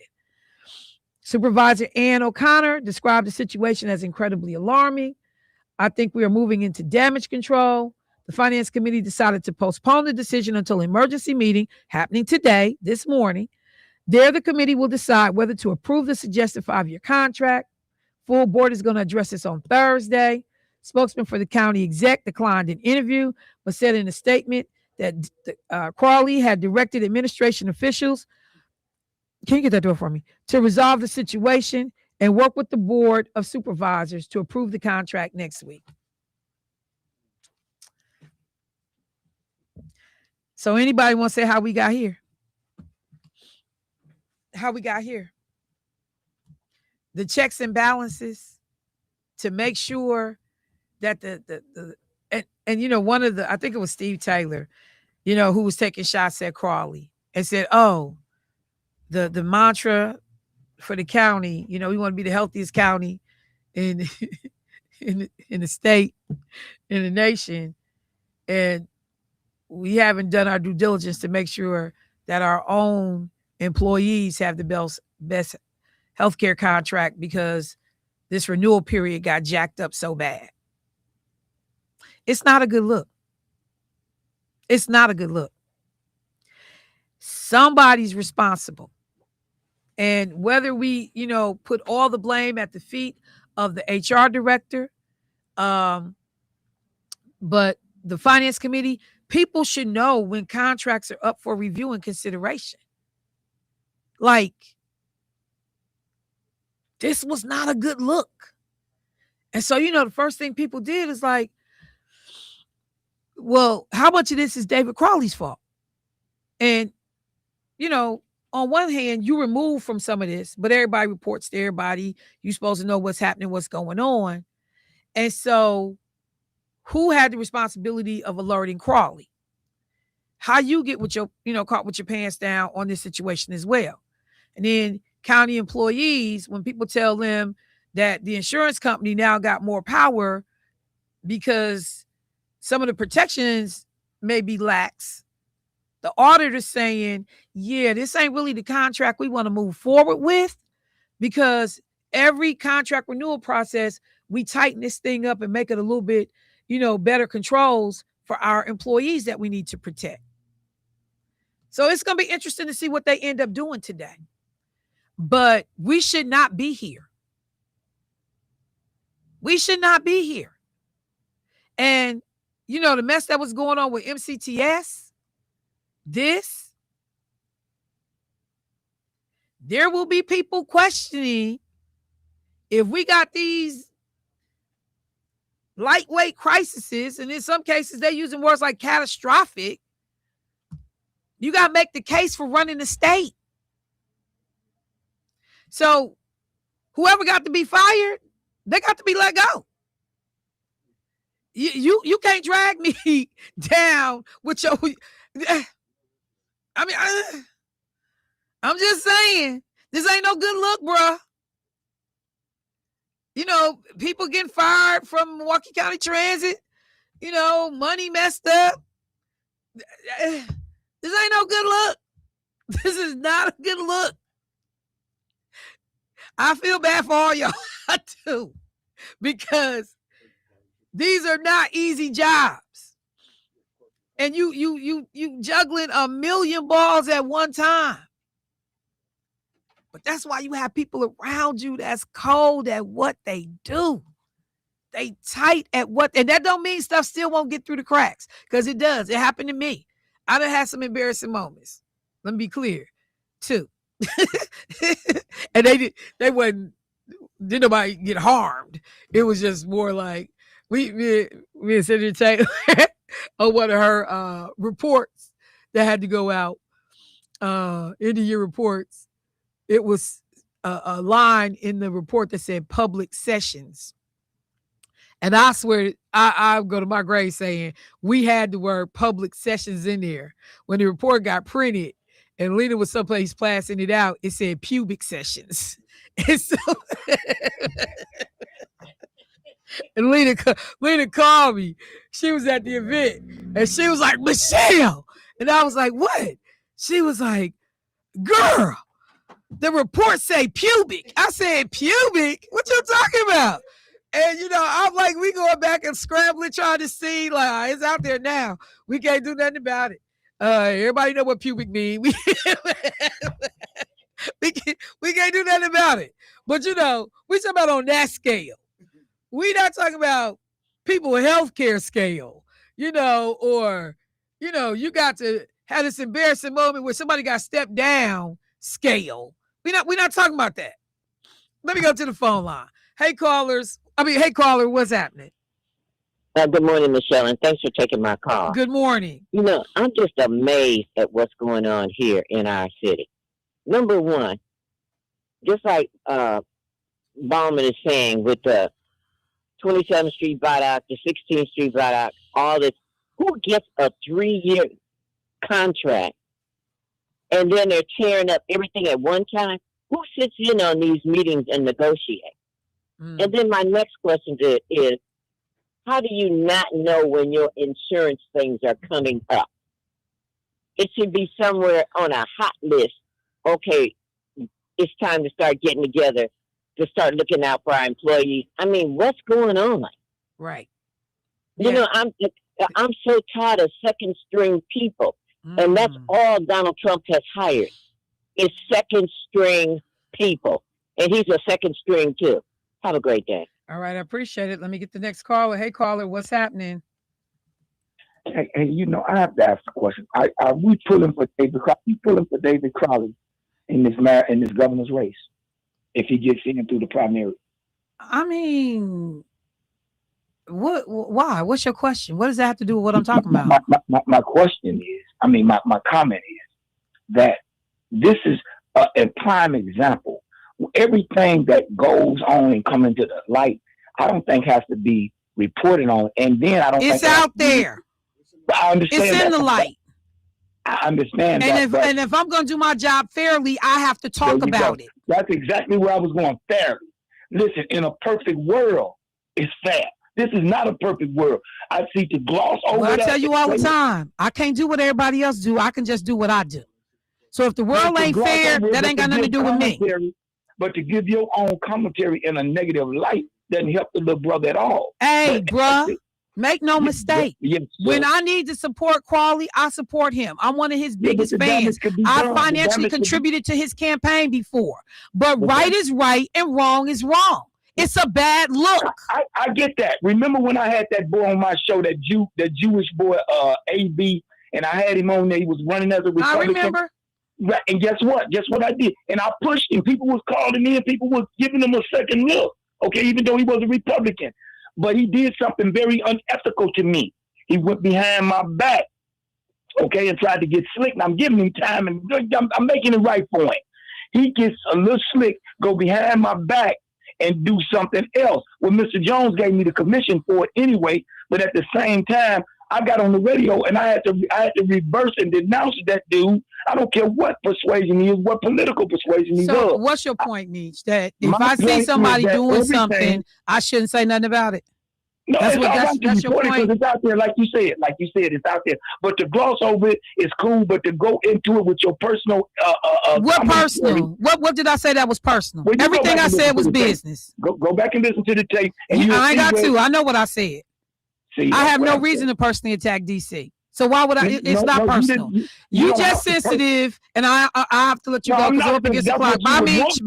Supervisor Ann O'Connor described the situation as incredibly alarming. I think we are moving into damage control. The Finance Committee decided to postpone the decision until an emergency meeting happening today, this morning. There, the committee will decide whether to approve the suggested 5-year contract. Full board is going to address this on Thursday. Spokesman for the county exec declined an interview, but said in a statement that Crawley had directed administration officials, can you get that door for me, to resolve the situation and work with the board of supervisors to approve the contract next week. So anybody want to say how we got here? How we got here? The checks and balances to make sure that one of the, I think it was Steve Taylor, who was taking shots at Crawley and said, oh, the mantra for the county, we want to be the healthiest county in the state, in the nation. And we haven't done our due diligence to make sure that our own employees have the best healthcare contract because this renewal period got jacked up so bad. It's not a good look. It's not a good look. Somebody's responsible. And whether we, put all the blame at the feet of the HR director, but the Finance Committee people should know when contracts are up for review and consideration. Like, this was not a good look. And so, the first thing people did is like, well, how much of this is David Crowley's fault? And, on one hand, you remove from some of this, but everybody reports to everybody. You're supposed to know what's happening, what's going on. And so who had the responsibility of alerting Crowley? How you get with your, caught with your pants down on this situation as well. And then county employees, when people tell them that the insurance company now got more power because some of the protections may be lax, the auditor's saying, yeah, this ain't really the contract we want to move forward with, because every contract renewal process, we tighten this thing up and make it a little bit, better controls for our employees that we need to protect. So it's going to be interesting to see what they end up doing today. But we should not be here. We should not be here. And, the mess that was going on with MCTS, there will be people questioning if we got these lightweight crises, and in some cases they're using words like catastrophic. You got to make the case for running the state. So whoever got to be fired, they got to be let go. You can't drag me down with your... I'm just saying, this ain't no good look, bruh. People getting fired from Milwaukee County Transit, money messed up. This ain't no good look. This is not a good look. I feel bad for all y'all. I do. Because these are not easy jobs. And you juggling a million balls at one time. But that's why you have people around you that's cold at what they do. They tight at what, and that don't mean stuff still won't get through the cracks, because it does. It happened to me. I done had some embarrassing moments. Let me be clear, too. And didn't nobody get harmed. It was just more like me and Senator Taylor on one of her reports that had to go out, end of year reports. It was a line in the report that said public sessions. And I swear, I go to my grave saying we had the word public sessions in there. When the report got printed and Lena was someplace passing it out, it said pubic sessions. And so, and Lena called me. She was at the event and she was like, Michelle. And I was like, what? She was like, girl, the report say pubic. I said, pubic? What you talking about? And, I'm like, we going back and scrambling, trying to see, like, it's out there now. We can't do nothing about it. Everybody know what pubic mean. We can't do nothing about it. But, we talking about on that scale. We not talking about people with healthcare scale, or, you got to have this embarrassing moment where somebody got stepped down scale. We're not talking about that. Let me go to the phone line. Hey, caller, what's happening? Good morning, Michelle, and thanks for taking my call. Good morning. I'm just amazed at what's going on here in our city. Number one, just like Bauman is saying with the 27th Street viaduct, the 16th Street viaduct, all this, who gets a 3-year contract and then they're tearing up everything at one time? Who sits in on these meetings and negotiate? And then my next question is, how do you not know when your insurance things are coming up? It should be somewhere on a hot list. Okay, it's time to start getting together to start looking out for our employees. I mean, what's going on? Right. Yeah. I'm so tired of second string people. And that's all Donald Trump has hired is second string people. And he's a second string too. Have a great day. All right. I appreciate it. Let me get the next caller. Hey, caller, what's happening? Hey, you know, I have to ask a question. Are we pulling for David Crowley? We pulling for David Crowley in this governor's race if he gets in through the primary? I mean, what? Why? What's your question? What does that have to do with what I'm talking about? My question is, my comment is that this is a prime example. Everything that goes on and come into the light, I don't think has to be reported on. And then I don't think it's out there. I understand it's in the light. I understand and that. And if I'm going to do my job fairly, I have to talk about it. That's exactly where I was going, fairly. Listen, in a perfect world, it's fair. This is not a perfect world. I see to gloss over that. I tell you all the time, I can't do what everybody else do. I can just do what I do. So if the world ain't fair, that ain't got nothing to do with me. But to give your own commentary in a negative light doesn't help the little brother at all. Hey, bruh. Make no mistake. Yes, when I need to support Crawley, I support him. I'm one of his biggest fans. I financially contributed to his campaign before. But right is right and wrong is wrong. It's a bad look. I get that. Remember when I had that boy on my show, that Jewish boy, AB, and I had him on there. He was running as a Republican. I remember. Right, and guess what? Guess what I did? And I pushed him. People was calling in. People was giving him a second look. Okay, even though he was a Republican. But he did something very unethical to me. He went behind my back, okay, and tried to get slick. And I'm giving him time, and I'm making it right for him. He gets a little slick, go behind my back, and do something else. Well, Mr. Jones gave me the commission for it anyway, but at the same time, I got on the radio and I had to reverse and denounce that dude. I don't care what persuasion he is, what political persuasion he's So of. what's your point, Meech? That if I see somebody doing something, I shouldn't say nothing about it? No, that's your point. It's out there, like you said, it's out there. But to gloss over it is cool. But to go into it with your personal, what personal? What did I say that was personal? Well, everything I said was business. Go back and listen to the tape. And I ain't got to. I know what I said. See, I have no reason to personally attack DC. So why would I? It's not personal. You just sensitive, and I have to let you go because I'm up against the clock. Bye, Meech.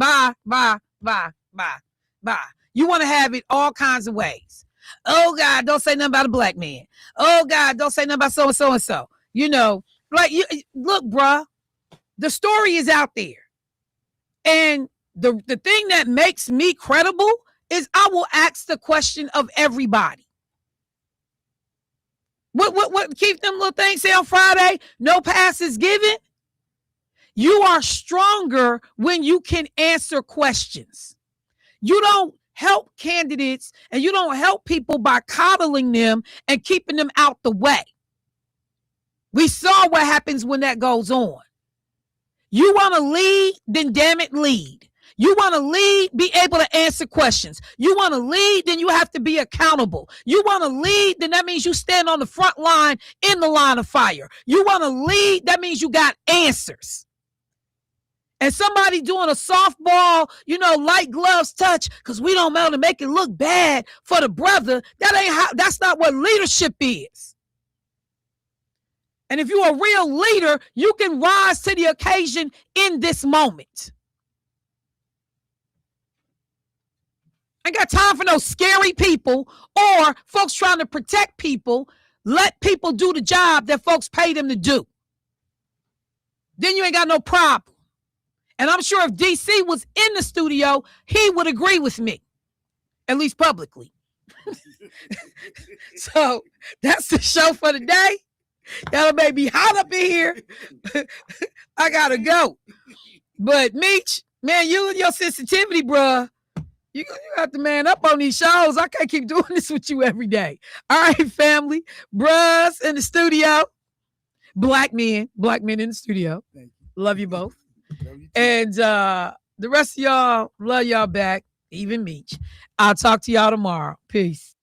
Bye. You want to have it all kinds of ways. Oh God, don't say nothing about a black man. Oh God, don't say nothing about so and so and so. You know, like look, bruh, the story is out there, and the thing that makes me credible is I will ask the question of everybody. What keep them little things say on Friday? No passes given. You are stronger when you can answer questions. You don't help candidates and you don't help people by coddling them and keeping them out the way. We saw what happens when that goes on. You want to lead, then damn it, lead. You want to lead, be able to answer questions. You want to lead, then you have to be accountable. You want to lead, then that means you stand on the front line in the line of fire. You want to lead, that means you got answers. And somebody doing a softball, light gloves touch, because we don't want to make it look bad for the brother. That's not what leadership is. And if you're a real leader, you can rise to the occasion in this moment. I ain't got time for no scary people or folks trying to protect people. Let people do the job that folks pay them to do. Then you ain't got no problem. And I'm sure if DC was in the studio, he would agree with me, at least publicly. So that's the show for today. Y'all made me hot up in here. I gotta go. But Meech, man, you and your sensitivity, bruh. You got to man up on these shows. I can't keep doing this with you every day. All right, family. Bruhs in the studio. Black men in the studio. Love you both. Love you, and the rest of y'all, love y'all back. Even Meech. I'll talk to y'all tomorrow. Peace.